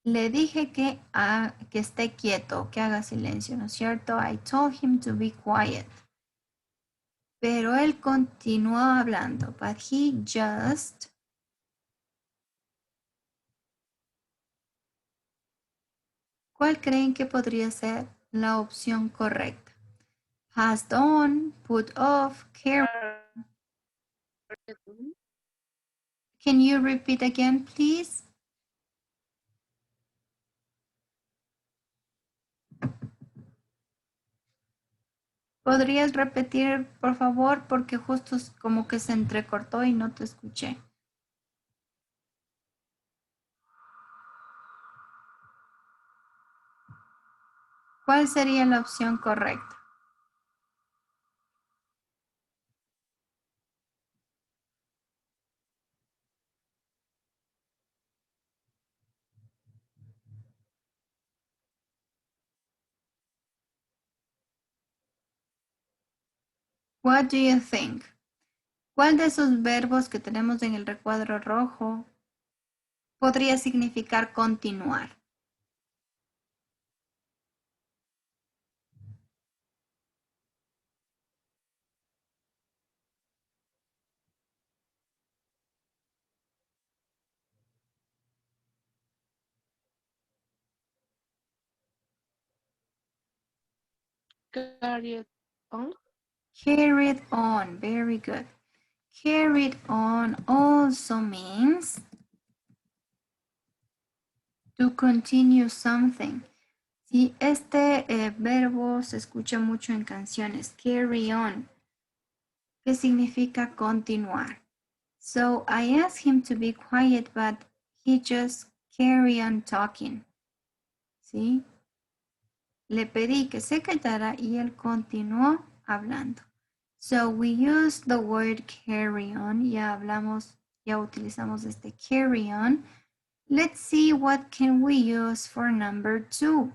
Le dije que esté quieto, que haga silencio, ¿no es cierto? I told him to be quiet. Pero él continuó hablando, but he just. ¿Cuál creen que podría ser la opción correcta? Passed on, put off, carry. Can you repeat again, please? ¿Podrías repetir, por favor? Porque justo como que se entrecortó y no te escuché. ¿Cuál sería la opción correcta? What do you think? ¿Cuál de esos verbos que tenemos en el recuadro rojo podría significar continuar? Carried on. Carried on, very good. Carried on also means to continue something. Sí, este verbo se escucha mucho en canciones. Carry on, que significa continuar. So I asked him to be quiet, but he just carry on talking. ¿Sí? Le pedí que se callara y él continuó hablando. So we use the word carry on. Ya utilizamos este carry on. Let's see what can we use for number 2.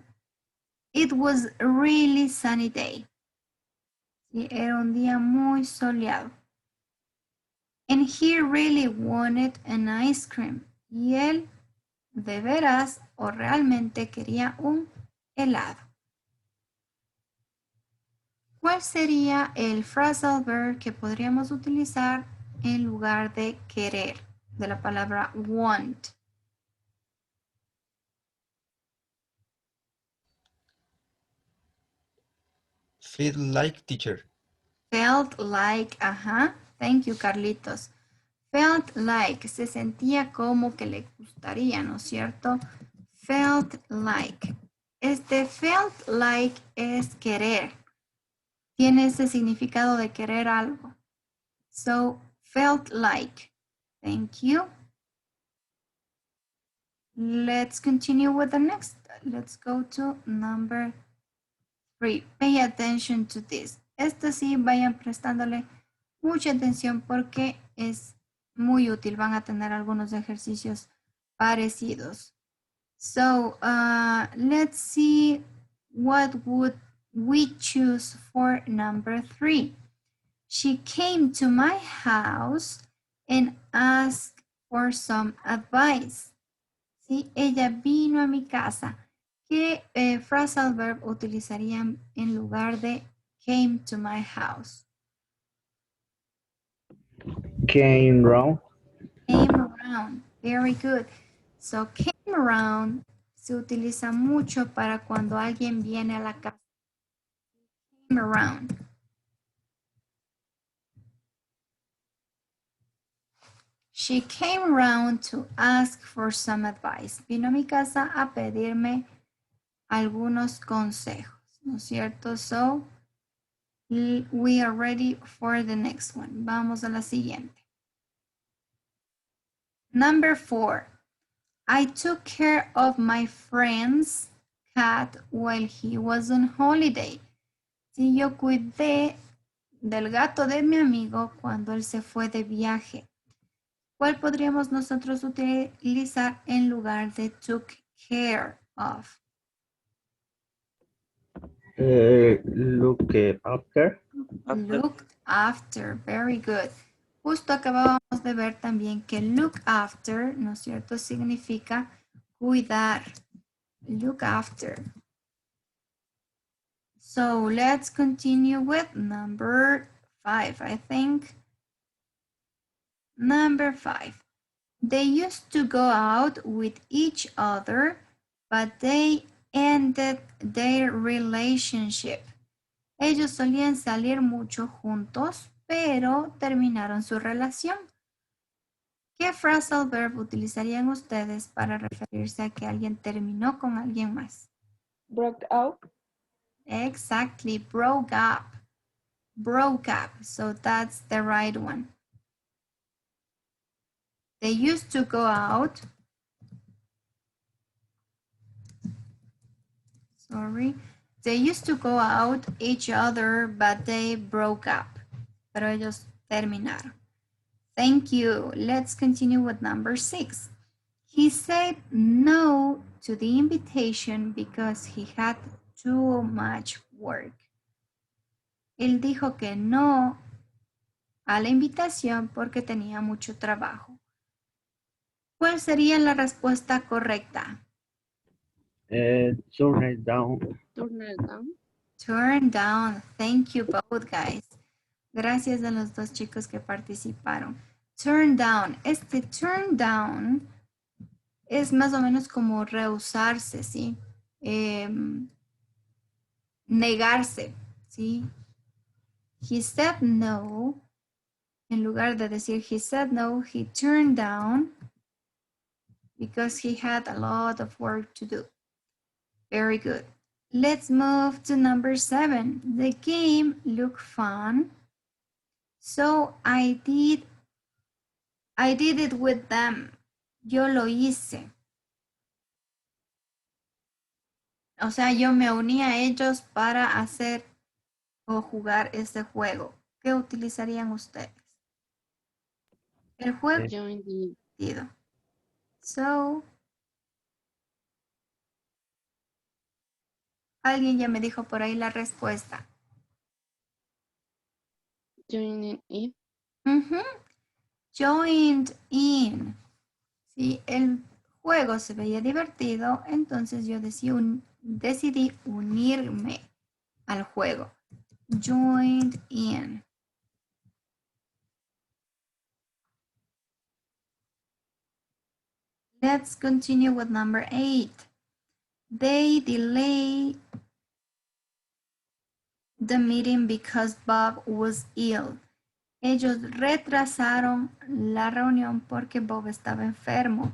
It was a really sunny day. Sí, era un día muy soleado. And he really wanted an ice cream. Y él de veras o realmente quería un helado. ¿Cuál sería el phrasal verb que podríamos utilizar en lugar de querer, de la palabra want? Feel like, teacher. Felt like, ajá. Thank you, Carlitos. Felt like, se sentía como que le gustaría, ¿no es cierto? Felt like. Este felt like es querer. Tiene ese significado de querer algo. So, felt like. Thank you. Let's continue with the next. Let's go to number 3. Pay attention to this. Esto sí, vayan prestándole mucha atención porque es muy útil. Van a tener algunos ejercicios parecidos. So, let's see what would we choose for number 3. She came to my house and asked for some advice. ¿Sí? Ella vino a mi casa. ¿Qué phrasal verb utilizarían en lugar de came to my house? Came round. Came around. Very good. So came around se utiliza mucho para cuando alguien viene a la casa. Came around. She came around to ask for some advice. Vino a mi casa a pedirme algunos consejos, ¿no es cierto? So, we are ready for the next one. Vamos a la siguiente. Number 4. I took care of my friend's cat while he was on holiday. Sí, yo cuidé del gato de mi amigo cuando él se fue de viaje. ¿Cuál podríamos nosotros utilizar en lugar de took care of? Look after. Looked after, very good. Justo acabábamos de ver también que look after, ¿no es cierto? Significa cuidar. Look after. So let's continue with number 5, I think. Number 5. They used to go out with each other, but they ended their relationship. Ellos solían salir mucho juntos, pero terminaron su relación. ¿Qué phrasal verb utilizarían ustedes para referirse a que alguien terminó con alguien más? Broke out. Exactly, broke up. Broke up, so that's the right one. They used to go out. Sorry. They used to go out each other, but they broke up. Pero ellos terminaron. Thank you. Let's continue with number 6. He said no to the invitation because he had too much work. Él dijo que no a la invitación porque tenía mucho trabajo. ¿Cuál sería la respuesta correcta? Turn it down. Turn it down. Turn down. Thank you both, guys. Gracias a los dos chicos que participaron. Turn down. Este turn down es más o menos como rehusarse, ¿sí? Negarse, ¿sí? He said no. En lugar de decir he said no, he turned down because he had a lot of work to do. Very good. Let's move to number 7. The game looked fun, so I did it with them. Yo lo hice. O sea, yo me uní a ellos para hacer o jugar este juego. ¿Qué utilizarían ustedes? El juego Join the So, alguien ya me dijo por ahí la respuesta. joining in. Joined in. Sí, el juego se veía divertido, entonces yo decidí unirme al juego. Joined in. Let's continue with number 8. They delayed the meeting because Bob was ill. Ellos retrasaron la reunión porque Bob estaba enfermo.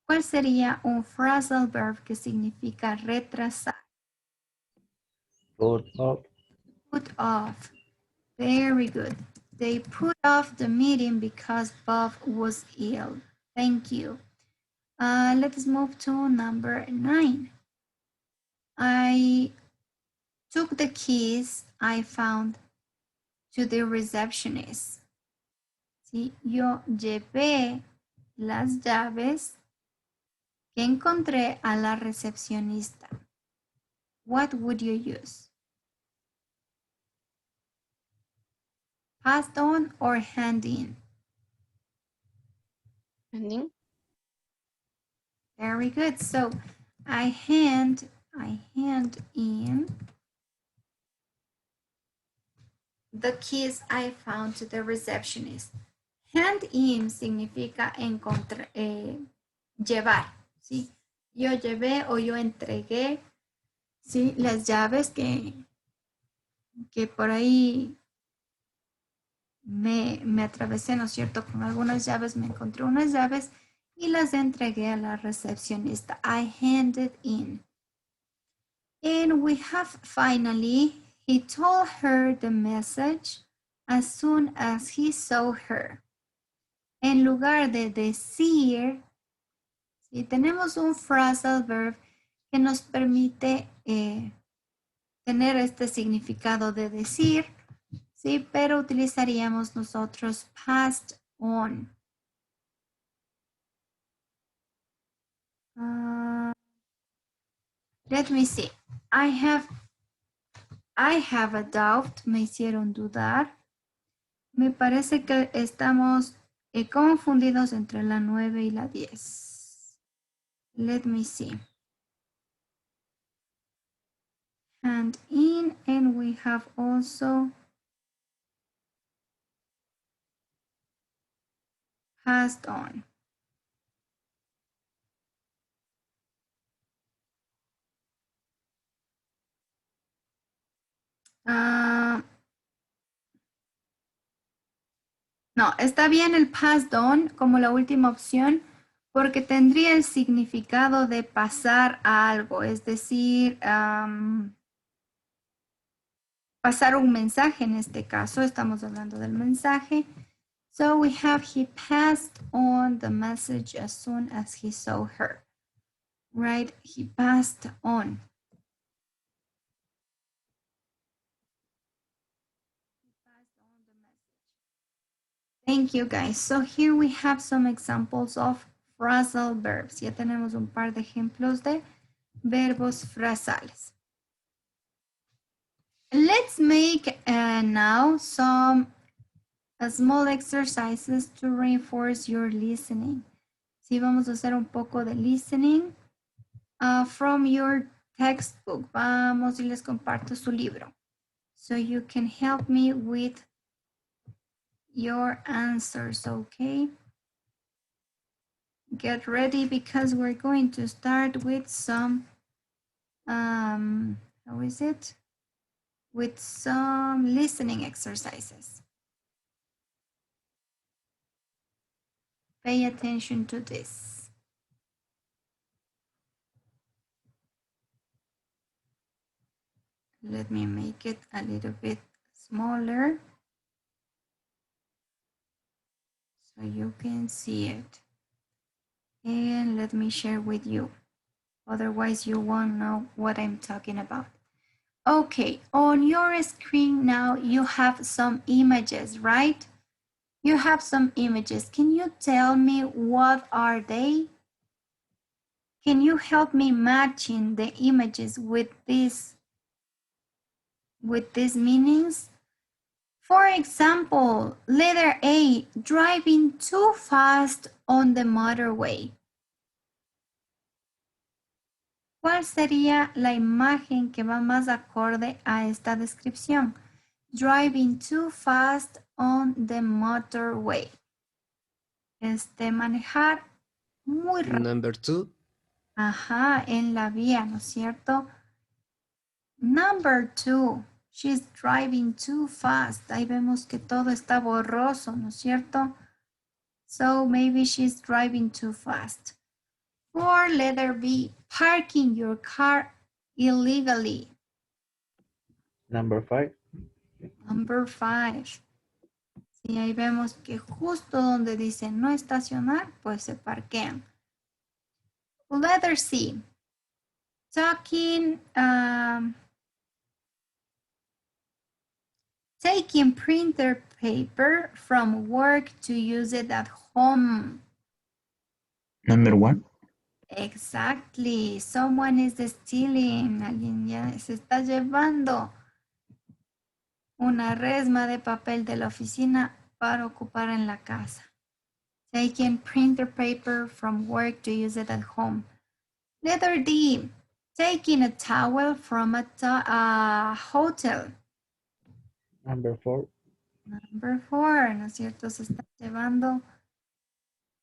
¿Cuál sería un phrasal verb que significa retrasar? Put off. Put off. Very good. They put off the meeting because Bob was ill. Thank you. Let's move to number 9. I took the keys I found to the receptionist. ¿Sí? Yo llevé las llaves que encontré a la recepcionista. What would you use? Passed on or hand in? Ending. Very good. So I hand in the keys I found to the receptionist. Hand in significa llevar, ¿sí? Yo llevé o yo entregué, ¿sí? Las llaves que por ahí me atravesé, ¿no es cierto? Con algunas llaves me encontré unas llaves y las entregué a la recepcionista. I handed in. And we have finally, he told her the message as soon as he saw her. En lugar de decir, ¿sí? Tenemos un phrasal verb que nos permite tener este significado de decir, ¿sí? Pero utilizaríamos nosotros passed on. Let me see. I have a doubt. Me hicieron dudar. Me parece que estamos confundidos entre la 9 y la 10. Let me see. Hand in, and we have also passed on. No, está bien el passed on como la última opción porque tendría el significado de pasar a algo, es decir, pasar un mensaje en este caso, estamos hablando del mensaje. So we have he passed on the message as soon as he saw her, right? He passed on. Thank you guys. So here we have some examples of phrasal verbs. Ya tenemos un par de ejemplos de verbos frasales. Let's make now some small exercises to reinforce your listening. Sí, vamos a hacer un poco de listening from your textbook. Vamos y les comparto su libro. So you can help me with your answers, okay? Get ready because we're going to start with some, how is it? With some listening exercises. Pay attention to this. Let me make it a little bit smaller so you can see it. And let me share with you. Otherwise, you won't know what I'm talking about. Okay, on your screen now, you have some images, right? You have some images. Can you tell me what are they? Can you help me matching the images with these meanings? For example, letter A, driving too fast on the motorway. ¿Cuál sería la imagen que va más acorde a esta descripción? Driving too fast on the motorway. Manejar muy rápido. Number 2. Ajá, en la vía, ¿no es cierto? Number 2, she's driving too fast. Ahí vemos que todo está borroso, ¿no es cierto? So maybe she's driving too fast. Or letter B, parking your car illegally. Number 5. Number 5. Sí, ahí vemos que justo donde dice no estacionar, pues se parquean. Letter C. Taking printer paper from work to use it at home. Number 1. Exactly. Someone is stealing. Alguien ya se está llevando una resma de papel de la oficina para ocupar en la casa. Taking printer paper from work to use it at home. Letter D. Taking a towel from a hotel. Number 4. Number 4, ¿no es cierto? Se está llevando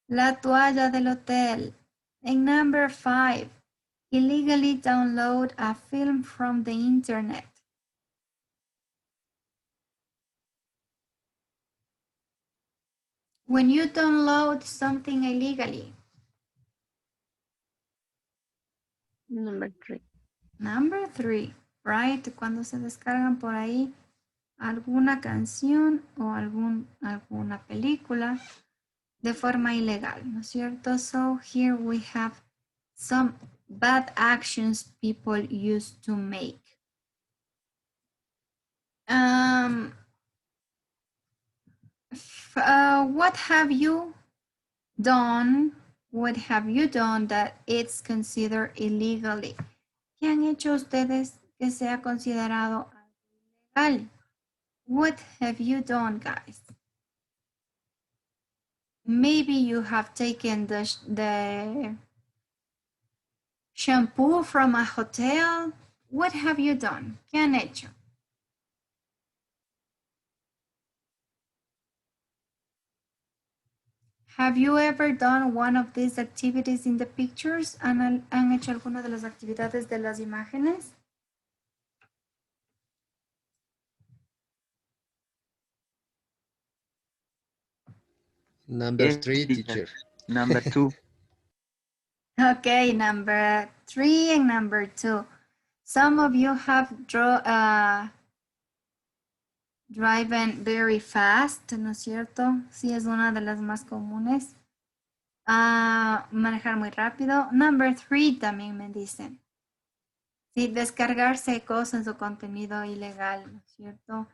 la toalla del hotel. And number 5, illegally download a film from the internet. When you download something illegally. Number 3. Number 3, right? Cuando se descargan por ahí alguna canción o alguna película de forma ilegal, ¿no es cierto? So here we have some bad actions people used to make. What have you done? What have you done that it's considered illegally? ¿Qué han hecho ustedes que sea considerado ilegal? What have you done, guys? Maybe you have taken the shampoo from a hotel. What have you done? ¿Qué han hecho? Have you ever done one of these activities in the pictures? ¿Han hecho alguna de las actividades de las imágenes? Number 3, teacher. Number 2. Okay, number 3 and number 2. Some of you have driven very fast, ¿no es cierto? Sí, es una de las más comunes. Manejar muy rápido. Number 3 también me dicen. Sí, descargarse cosas o contenido ilegal, ¿no es cierto?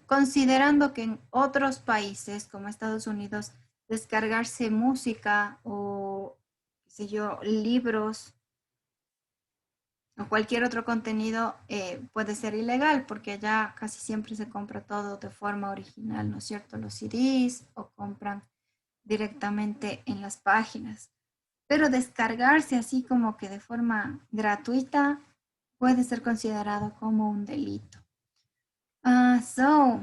Considerando que en otros países como Estados Unidos, descargarse música o, qué sé yo, libros o cualquier otro contenido puede ser ilegal porque allá casi siempre se compra todo de forma original, ¿no es cierto? Los CDs o compran directamente en las páginas. Pero descargarse así como que de forma gratuita puede ser considerado como un delito. So,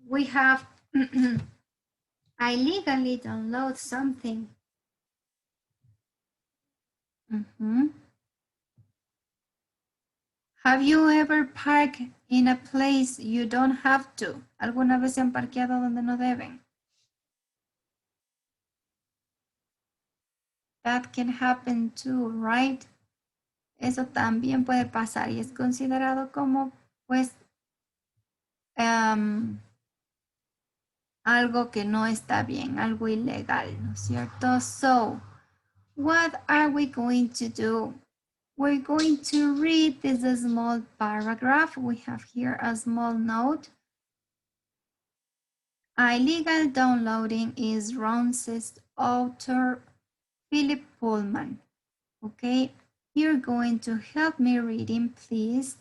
we have I legally download something. Have you ever parked in a place you don't have to? ¿Alguna vez se han parqueado donde no deben? That can happen too, right? Eso también puede pasar y es considerado como, pues, algo que no está bien, algo ilegal, ¿no es cierto? So, what are we going to do? We're going to read this small paragraph. We have here a small note. Illegal downloading is Ronce's author, Philip Pullman. Okay, you're going to help me reading, please.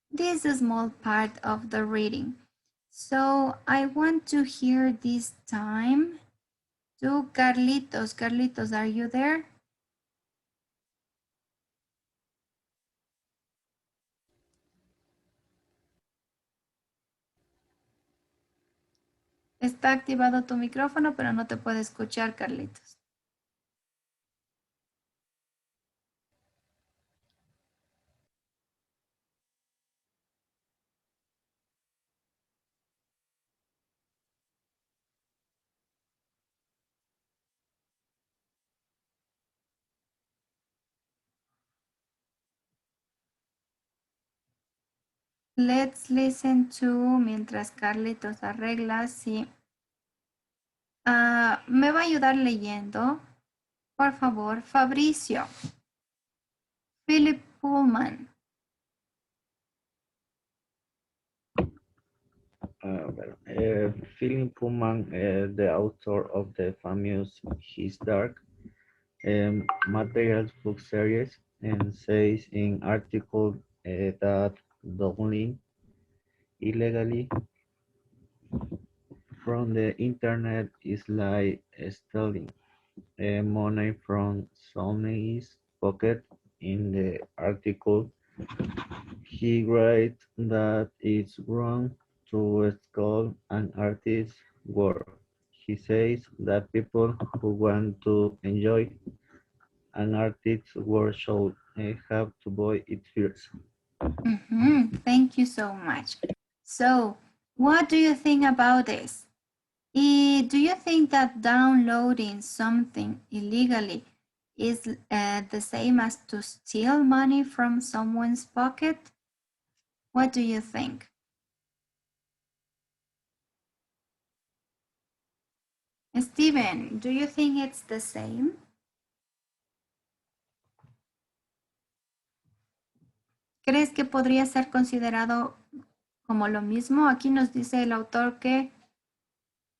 This small part of the reading. So I want to hear this time to Carlitos. Carlitos, are you there? Está activado tu micrófono, pero no te puede escuchar, Carlitos. Let's listen to, mientras Carlitos arregla, sí. Me va a ayudar leyendo, por favor, Fabricio. Philip Pullman. Philip Pullman, the author of the famous His Dark Materials book series, and says in article that downloading illegally from the internet is like stealing money from someone's pocket. In the article, he writes that it's wrong to steal an artist's work. He says that people who want to enjoy an artist's work should have to buy it first. Thank you so much. So, what do you think about this? Do you think that downloading something illegally is the same as to steal money from someone's pocket? What do you think? Steven, do you think it's the same? ¿Crees que podría ser considerado como lo mismo? Aquí nos dice el autor que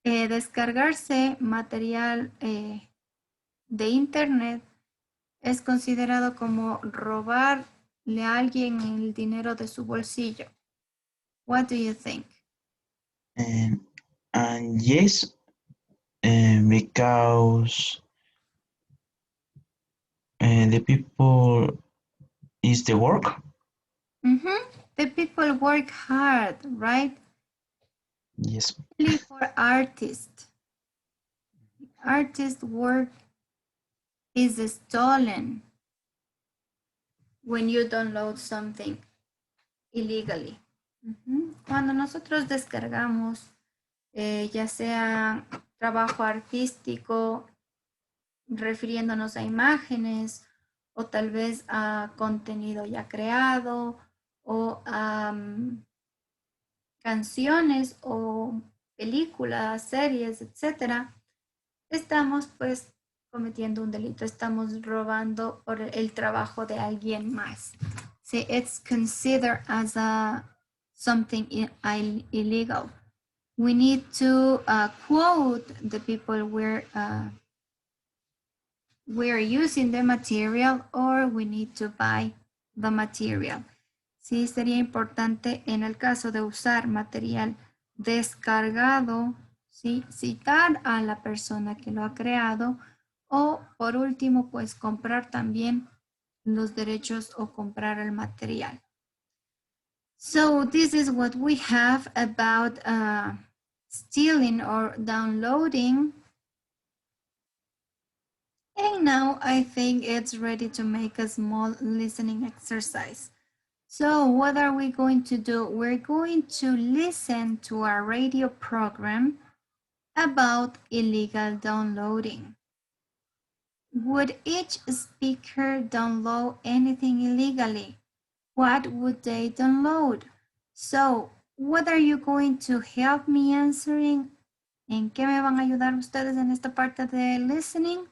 descargarse material de internet es considerado como robarle a alguien el dinero de su bolsillo. What do you think? And yes, because the people is the work. The people work hard, right? Yes. Only for artists. Artist work is stolen when you download something illegally. Cuando nosotros descargamos ya sea trabajo artístico, refiriéndonos a imágenes o tal vez a contenido ya creado o a canciones o películas, series, etc., estamos pues cometiendo un delito, estamos robando por el trabajo de alguien más. See, it's considered as something illegal. We need to quote the people we're using the material, or we need to buy the material. Sí, sería importante en el caso de usar material descargado, ¿sí? Citar a la persona que lo ha creado, o por último, pues comprar también los derechos o comprar el material. So this is what we have about stealing or downloading. And now I think it's ready to make a small listening exercise. So what are we going to do? We're going to listen to our radio program about illegal downloading. Would each speaker download anything illegally? What would they download? So, what are you going to help me answering? ¿En qué me van a ayudar ustedes en esta parte de listening?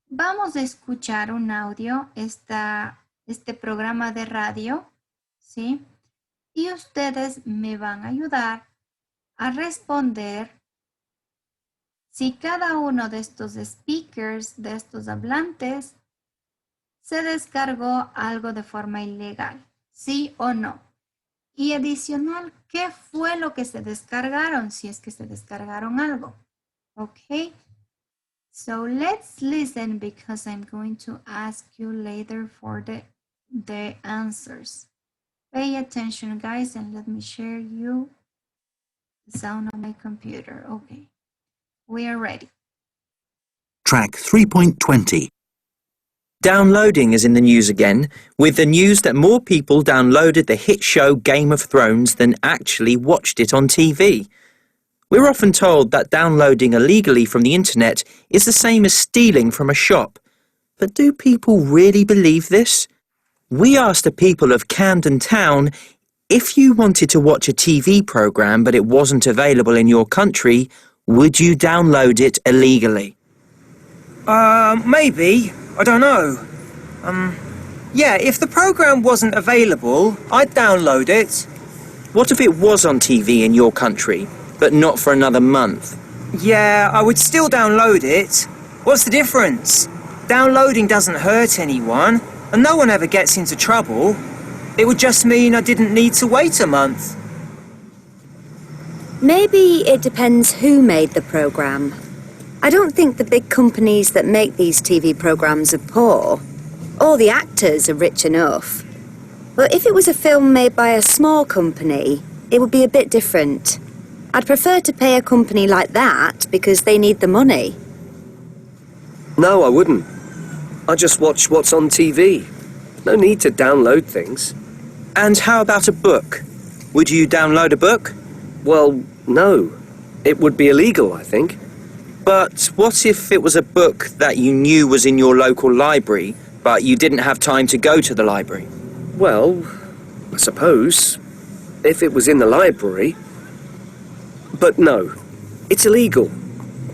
Vamos a escuchar un audio, este programa de radio, ¿sí? Y ustedes me van a ayudar a responder si cada uno de estos speakers, de estos hablantes, se descargó algo de forma ilegal, ¿sí o no? Y adicional, ¿qué fue lo que se descargaron? Si es que se descargaron algo. Okay. So let's listen, because I'm going to ask you later for the answers. Pay attention, guys, and let me share you the sound of my computer. Okay. We are ready. Track 3.20. Downloading is in the news again, with the news that more people downloaded the hit show Game of Thrones than actually watched it on TV. We're often told that downloading illegally from the internet is the same as stealing from a shop. But do people really believe this? We asked the people of Camden Town, if you wanted to watch a TV program but it wasn't available in your country, would you download it illegally? Maybe. I don't know. Yeah, if the program wasn't available, I'd download it. What if it was on TV in your country, but not for another month? Yeah, I would still download it. What's the difference? Downloading doesn't hurt anyone, and no one ever gets into trouble. It would just mean I didn't need to wait a month. Maybe it depends who made the program. I don't think the big companies that make these TV programs are poor. All the actors are rich enough. But if it was a film made by a small company, it would be a bit different. I'd prefer to pay a company like that because they need the money. No, I wouldn't. I just watch what's on TV. No need to download things. And how about a book? Would you download a book? Well, no. It would be illegal, I think. But what if it was a book that you knew was in your local library, but you didn't have time to go to the library? Well, I suppose, if it was in the library. But no, it's illegal.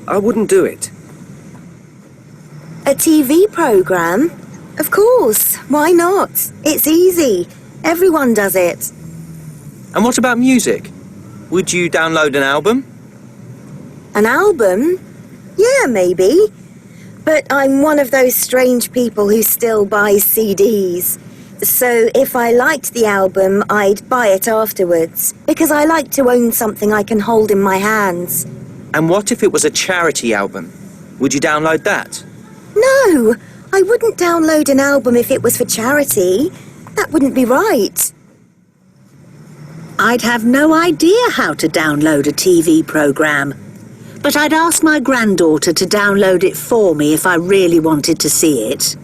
I wouldn't do it. A TV program? Of course, why not? It's easy. Everyone does it. And what about music? Would you download an album? An album? Yeah, maybe. But I'm one of those strange people who still buys CDs. So if I liked the album, I'd buy it afterwards, because I like to own something I can hold in my hands. And what if it was a charity album? Would you download that? No, I wouldn't download an album if it was for charity. That wouldn't be right. I'd have no idea how to download a TV program. But I'd ask my granddaughter to download it for me if I really wanted to see it.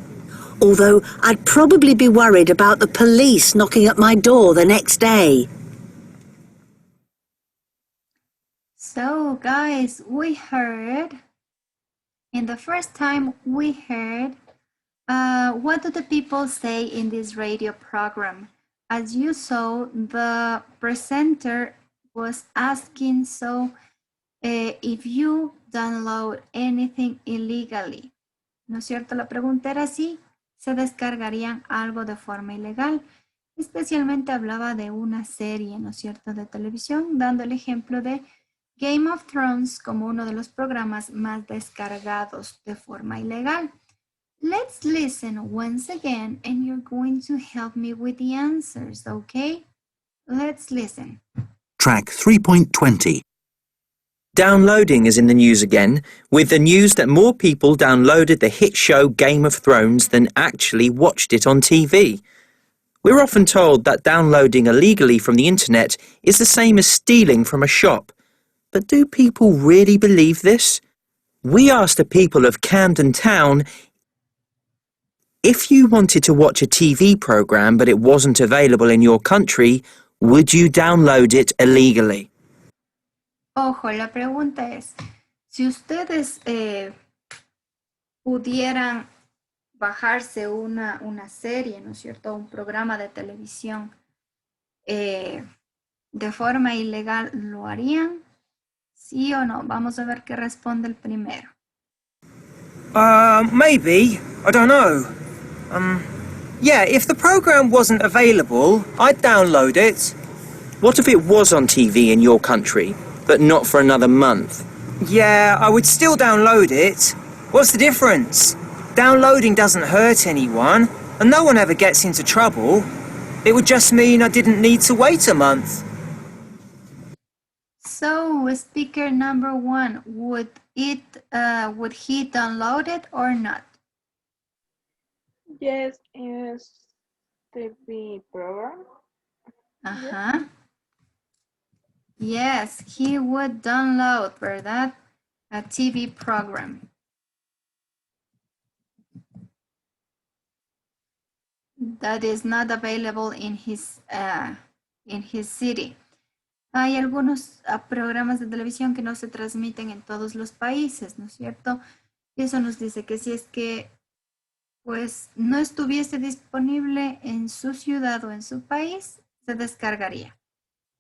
Although I'd probably be worried about the police knocking at my door the next day. So, guys, we heard, in the first time we heard, what do the people say in this radio program? As you saw, the presenter was asking, if you download anything illegally, ¿no es cierto? La pregunta era si se descargarían algo de forma ilegal. Especialmente hablaba de una serie, ¿no es cierto?, de televisión, dando el ejemplo de Game of Thrones como uno de los programas más descargados de forma ilegal. Let's listen once again and you're going to help me with the answers, okay? Let's listen. Track 3.20. Downloading is in the news again, with the news that more people downloaded the hit show Game of Thrones than actually watched it on TV. We're often told that downloading illegally from the internet is the same as stealing from a shop. But do people really believe this? We asked the people of Camden Town if you wanted to watch a TV program but it wasn't available in your country, would you download it illegally? Ojo, la pregunta es, si ustedes pudieran bajarse una serie, ¿no es cierto?, un programa de televisión de forma ilegal, ¿lo harían? ¿Sí o no? Vamos a ver qué responde el primero. Maybe. I don't know. Yeah, if the program wasn't available, I'd download it. What if it was on TV in your country, but not for another month? Yeah, I would still download it. What's the difference? Downloading doesn't hurt anyone, and no one ever gets into trouble. It would just mean I didn't need to wait a month. So, speaker number 1, would he download it or not? Yes, is TV program. Uh-huh. Yes, he would download, ¿verdad? A TV program. That is not available in his city. Hay algunos programas de televisión que no se transmiten en todos los países, ¿no es cierto? Y eso nos dice que si es que pues no estuviese disponible en su ciudad o en su país, se descargaría.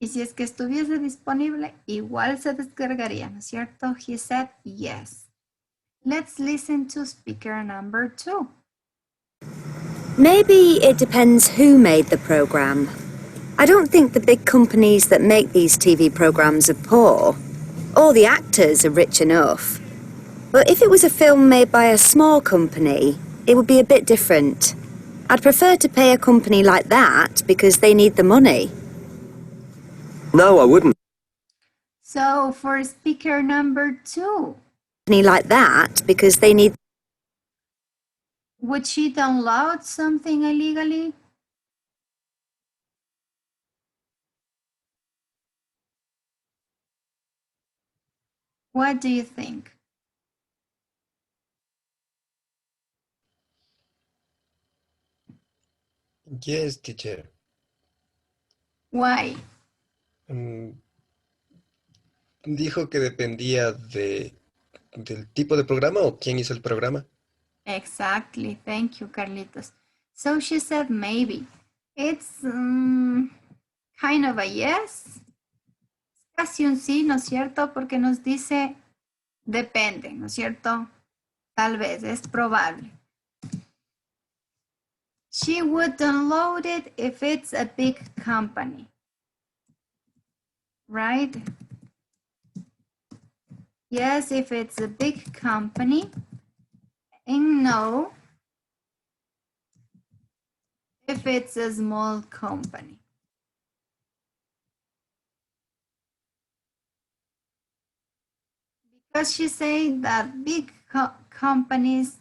Y si es que estuviese disponible, igual se descargaría, ¿no es cierto? He said yes. Let's listen to speaker number 2. Maybe it depends who made the program. I don't think the big companies that make these TV programs are poor. All the actors are rich enough. But if it was a film made by a small company, it would be a bit different. I'd prefer to pay a company like that because they need the money. No, I wouldn't. So for speaker number 2, Company like that because they need. would she download something illegally? What do you think? Yes, teacher. Why? Dijo que dependía del tipo de programa o quién hizo el programa. Exactly. Thank you, Carlitos. So she said maybe. It's kind of a yes. Casi un sí, ¿no es cierto? Porque nos dice depende, ¿no es cierto? Tal vez, es probable. She would download it if it's a big company. Right? Yes, if it's a big company. And no, if it's a small company. Because she said that big companies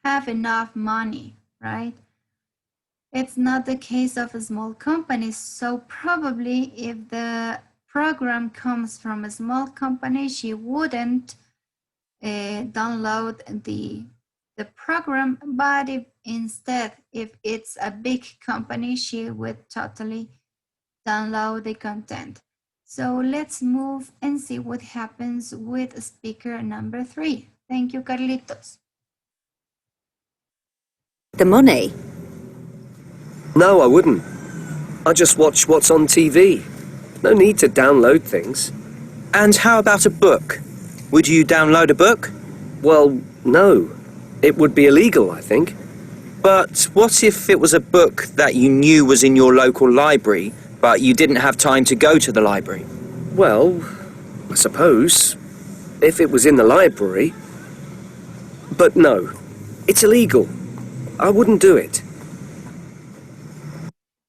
have enough money, right? It's not the case of small companies. So probably if the program comes from a small company, she wouldn't download the program, but if it's a big company, she would totally download the content. So let's move and see what happens with speaker number 3. Thank you, Carlitos. The money. No, I wouldn't. I just watch what's on TV. No need to download things. And how about a book? Would you download a book? Well, no. It would be illegal, I think. But what if it was a book that you knew was in your local library, but you didn't have time to go to the library? Well, I suppose. If it was in the library. But no. It's illegal. I wouldn't do it.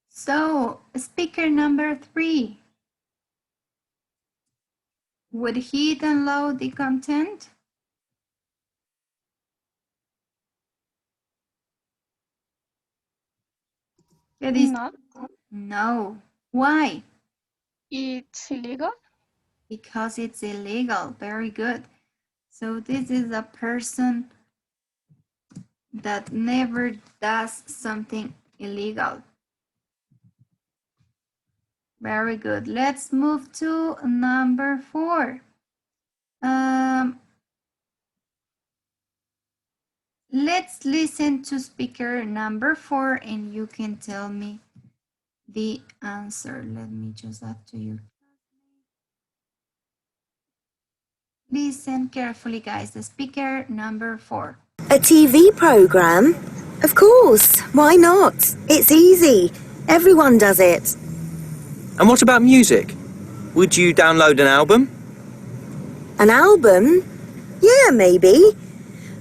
So, speaker number 3. Would he download the content? No. No. Why? It's illegal. Because it's illegal. Very good. So this is a person that never does something illegal. Very good. Let's move to number 4. Let's listen to speaker number 4 and you can tell me the answer. Let me just add to you. Listen carefully, guys. The speaker number 4. A TV program? Of course. Why not? It's easy. Everyone does it. And what about music? Would you download an album? An album? Yeah, maybe.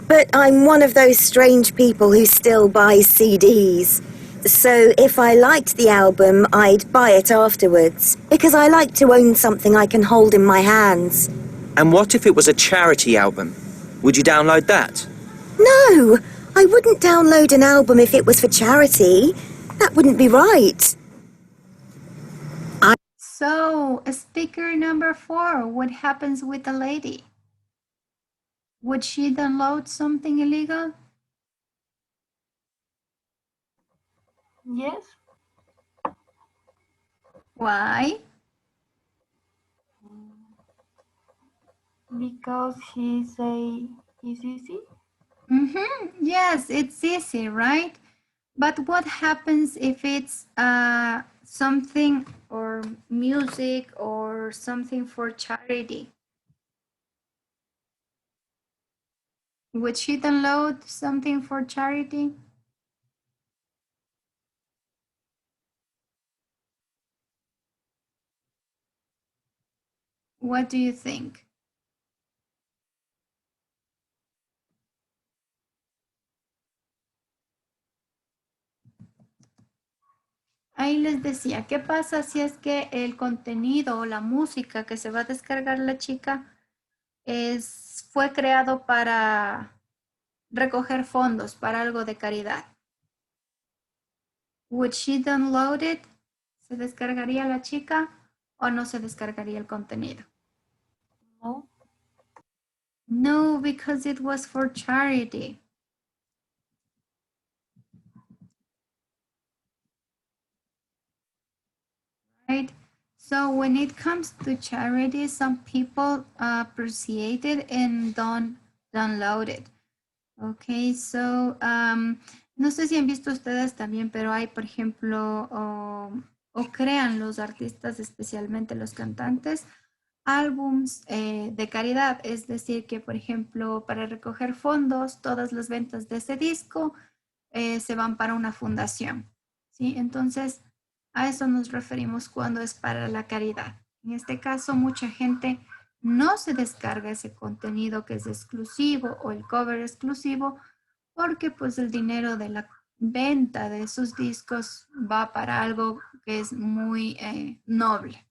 But I'm one of those strange people who still buys CDs. So if I liked the album, I'd buy it afterwards. Because I like to own something I can hold in my hands. And what if it was a charity album? Would you download that? No! I wouldn't download an album if it was for charity. That wouldn't be right. So, speaker number 4, what happens with the lady? Would she download something illegal? Yes. Why? Because he say it's easy. Yes, it's easy, right? But what happens if it's something or music or something for charity? Would she download something for charity? What do you think? Ahí les decía, ¿qué pasa si es que el contenido o la música que se va a descargar la chica fue creado para recoger fondos para algo de caridad? Would she download it? ¿Se descargaría la chica o no se descargaría el contenido? No. No, because it was for charity. Right? So when it comes to charity, some people appreciate it and don't download it. Okay, so no sé si han visto ustedes también, pero hay, por ejemplo, o crean los artistas, especialmente los cantantes, álbums de caridad. Es decir, que, por ejemplo, para recoger fondos, todas las ventas de ese disco se van para una fundación. ¿Sí? Entonces, a eso nos referimos cuando es para la caridad. En este caso, mucha gente no se descarga ese contenido que es exclusivo o el cover exclusivo porque pues el dinero de la venta de esos discos va para algo que es muy noble.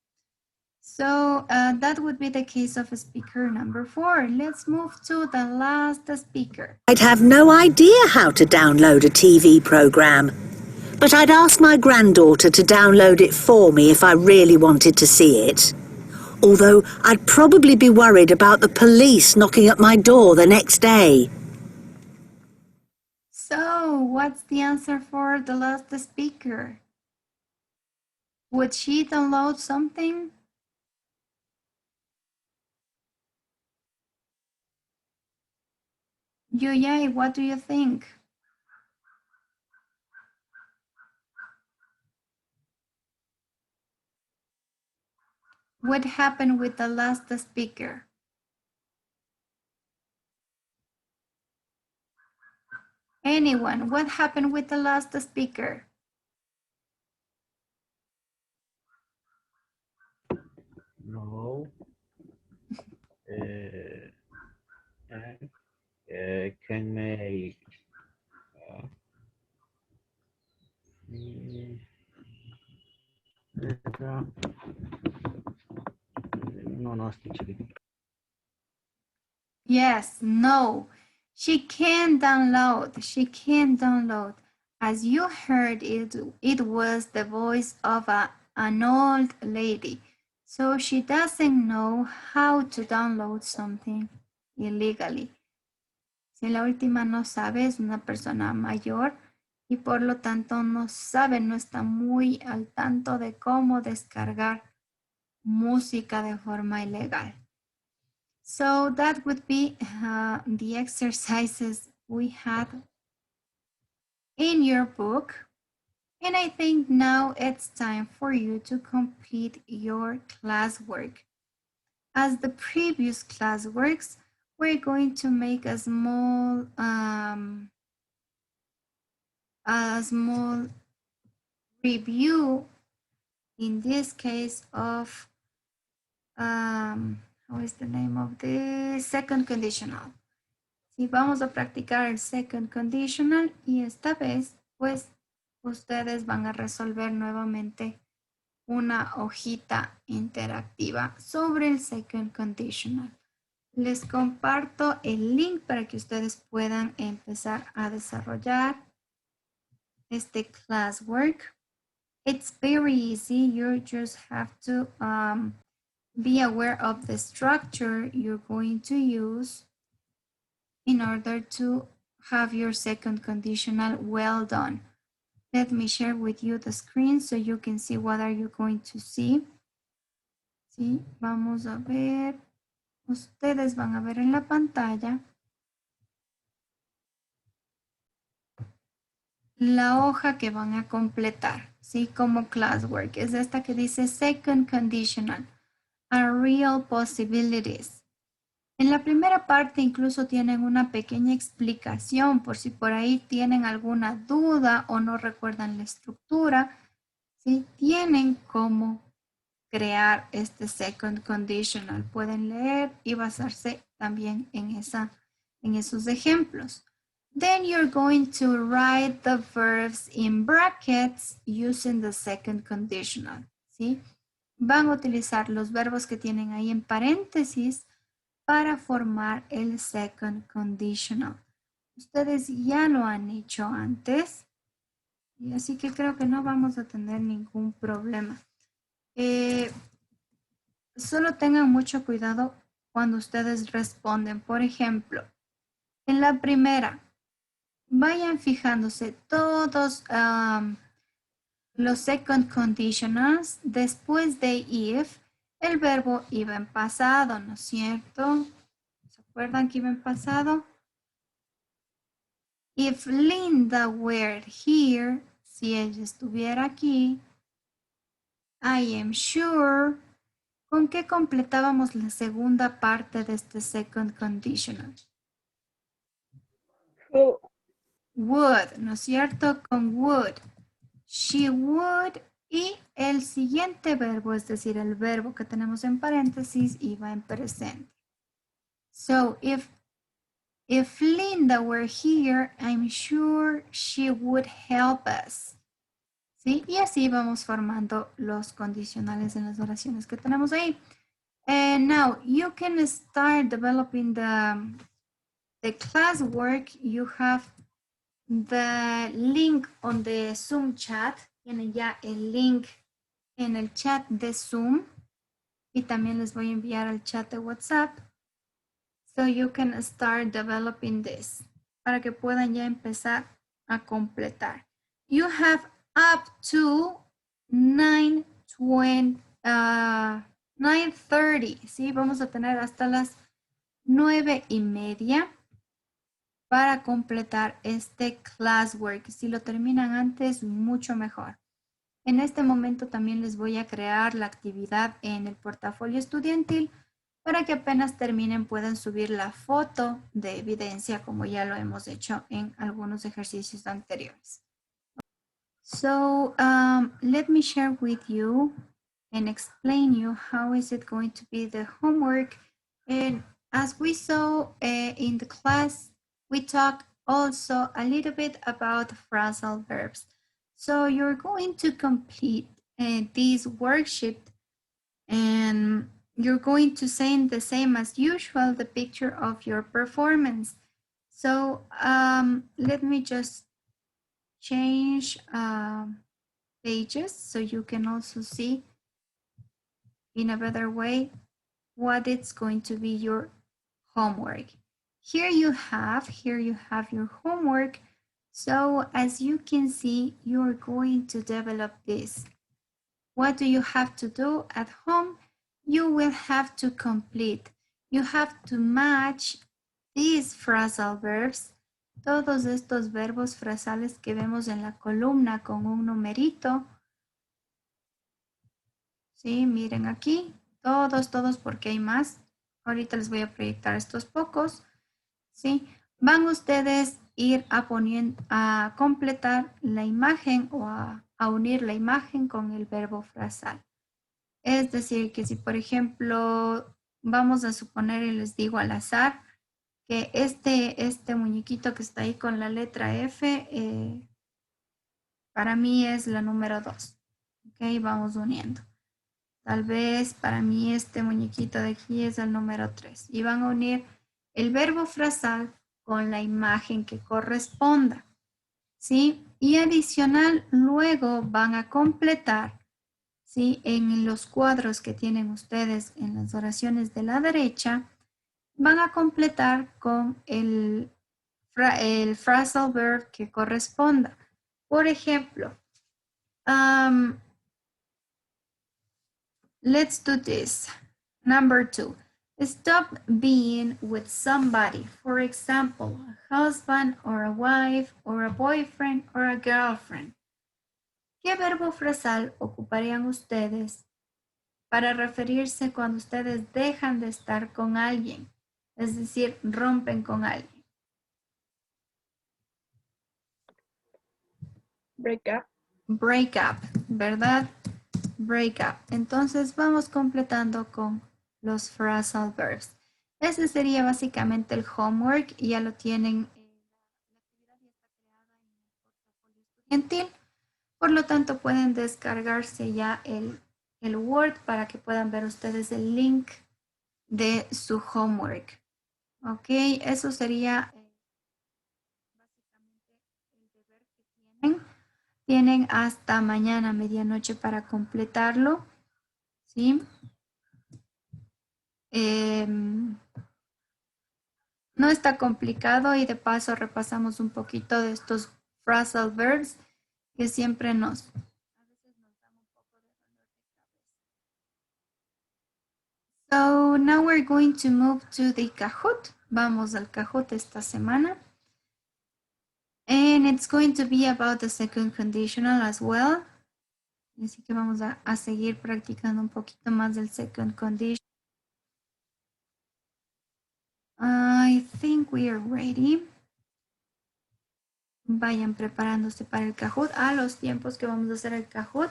So that would be the case of speaker number 4. Let's move to the last speaker. I'd have no idea how to download a TV program, but I'd ask my granddaughter to download it for me if I really wanted to see it. Although I'd probably be worried about the police knocking at my door the next day. So, what's the answer for the last speaker? Would she download something? Yuyay, what do you think? What happened with the last speaker? Anyone, what happened with the last speaker? No. Can make no, estoy chiquitito. Yes, no. She can download. She can download. As you heard, it was the voice of an old lady. So she doesn't know how to download something illegally. Si la última no sabe, es una persona mayor y por lo tanto no sabe, no está muy al tanto de cómo descargar música de forma ilegal. So that would be the exercises we had in your book. And I think now it's time for you to complete your classwork. As the previous classworks, we're going to make a small review, in this case of how is the name of the second conditional. Sí, vamos a practicar el second conditional y esta vez pues ustedes van a resolver nuevamente una hojita interactiva sobre el second conditional. Les comparto el link para que ustedes puedan empezar a desarrollar este classwork. It's very easy. You just have to be aware of the structure you're going to use in order to have your second conditional well done. Let me share with you the screen so you can see what are you going to see. Sí, vamos a ver. Ustedes van a ver en la pantalla la hoja que van a completar, ¿sí? Como classwork. Es esta que dice second conditional, are real possibilities. En la primera parte incluso tienen una pequeña explicación por si por ahí tienen alguna duda o no recuerdan la estructura, ¿sí? Tienen cómo crear este second conditional. Pueden leer y basarse también en esos ejemplos. Then you're going to write the verbs in brackets using the second conditional, ¿sí? Van a utilizar los verbos que tienen ahí en paréntesis para formar el second conditional. Ustedes ya lo han hecho antes, y así que creo que no vamos a tener ningún problema. Solo tengan mucho cuidado cuando ustedes responden. Por ejemplo, en la primera, vayan fijándose todos los second conditionals. Después de if, el verbo iba en pasado, ¿no es cierto? ¿Se acuerdan que iba en pasado? If Linda were here, si ella estuviera aquí, I am sure. ¿Con qué completábamos la segunda parte de este second conditional? Would, ¿no es cierto? Con would. She would. Y el siguiente verbo, es decir, el verbo que tenemos en paréntesis, iba en presente. So, if Linda were here, I'm sure she would help us. ¿Sí? Y así vamos formando los condicionales en las oraciones que tenemos ahí. And now, you can start developing the classwork. You have the link on the Zoom chat. Tienen ya el link en el chat de Zoom. Y también les voy a enviar al chat de WhatsApp. So you can start developing this. Para que puedan ya empezar a completar. You have up to 9:30. ¿Sí? Vamos a tener hasta las 9:30 para completar este classwork. Si lo terminan antes, mucho mejor. En este momento también les voy a crear la actividad en el portafolio estudiantil para que apenas terminen puedan subir la foto de evidencia como ya lo hemos hecho en algunos ejercicios anteriores. So let me share with you and explain you how is it going to be the homework. And as we saw in the class, we talked also a little bit about phrasal verbs. So you're going to complete this worksheet and you're going to send the same as usual, the picture of your performance. So let me just change pages so you can also see in a better way what it's going to be your homework. Here you have your homework. So as you can see, you're going to develop this. What do you have to do at home? You will have to complete. You have to match these phrasal verbs, todos estos verbos frasales que vemos en la columna con un numerito. Sí, miren aquí, todos porque hay más. Ahorita les voy a proyectar estos pocos. Sí, van ustedes ir a completar la imagen o a unir la imagen con el verbo frasal. Es decir, que si por ejemplo vamos a suponer y les digo al azar que este muñequito que está ahí con la letra F para mí es la número 2. Ok, vamos uniendo. Tal vez para mí este muñequito de aquí es el número 3. Y van a unir el verbo frasal con la imagen que corresponda. ¿Sí? Y adicional, luego van a completar, ¿sí? En los cuadros que tienen ustedes en las oraciones de la derecha, van a completar con el phrasal verb que corresponda. Por ejemplo, let's do this. Number 2. Stop being with somebody. For example, a husband or a wife or a boyfriend or a girlfriend. ¿Qué verbo frasal ocuparían ustedes para referirse cuando ustedes dejan de estar con alguien? Es decir, rompen con alguien. Break up. Break up, ¿verdad? break up. Entonces vamos completando con los phrasal verbs. Ese sería básicamente el homework. Ya lo tienen. La actividad ya está creada en el portafolio estudiantil. Por lo tanto, pueden descargarse ya el Word para que puedan ver ustedes el link de su homework. Ok, eso sería básicamente el deber que tienen. Tienen hasta mañana medianoche para completarlo. ¿Sí? No está complicado y de paso repasamos un poquito de estos phrasal verbs que siempre a veces nos dan un poco de dolor de cabeza. So now we're going to move to the Kahoot. Vamos al Kahoot esta semana. And it's going to be about the second conditional as well. Así que vamos a seguir practicando un poquito más del second condition. I think we are ready. Vayan preparándose para el Kahoot. A los tiempos que vamos a hacer el Kahoot.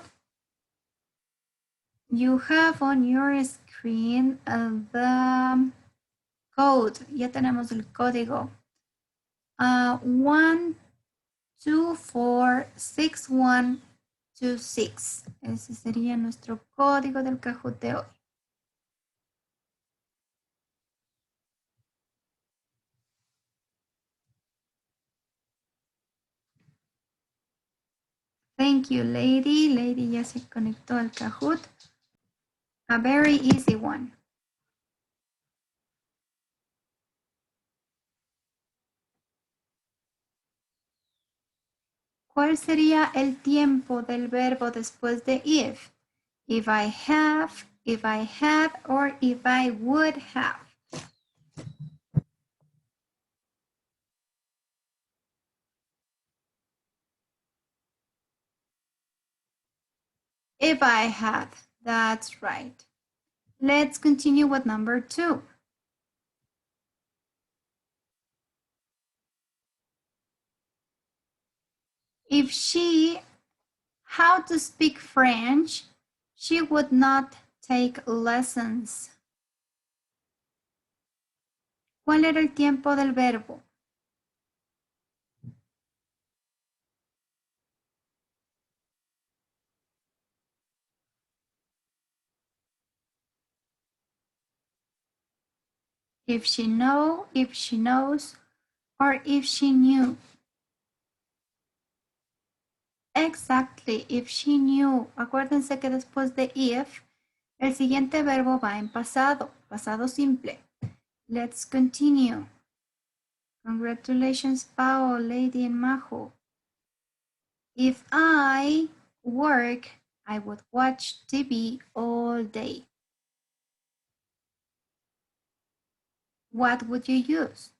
You have on your screen the code. Ya tenemos el código. 124626. Ese sería nuestro código del Kahoot de hoy. Thank you, Lady. Lady ya se conectó al Kahoot. A very easy one. ¿Cuál sería el tiempo del verbo después de if? If I have, if I had, or if I would have. If I had, that's right. Let's continue with number 2. If she how to speak French, she would not take lessons. ¿Cuál era el tiempo del verbo? If she know, if she knows, or if she knew. Exactly, if she knew. Acuérdense que después de if, el siguiente verbo va en pasado, pasado simple. Let's continue. Congratulations, Pao, Lady, and Majo. If I work, I would watch TV all day. What would you use?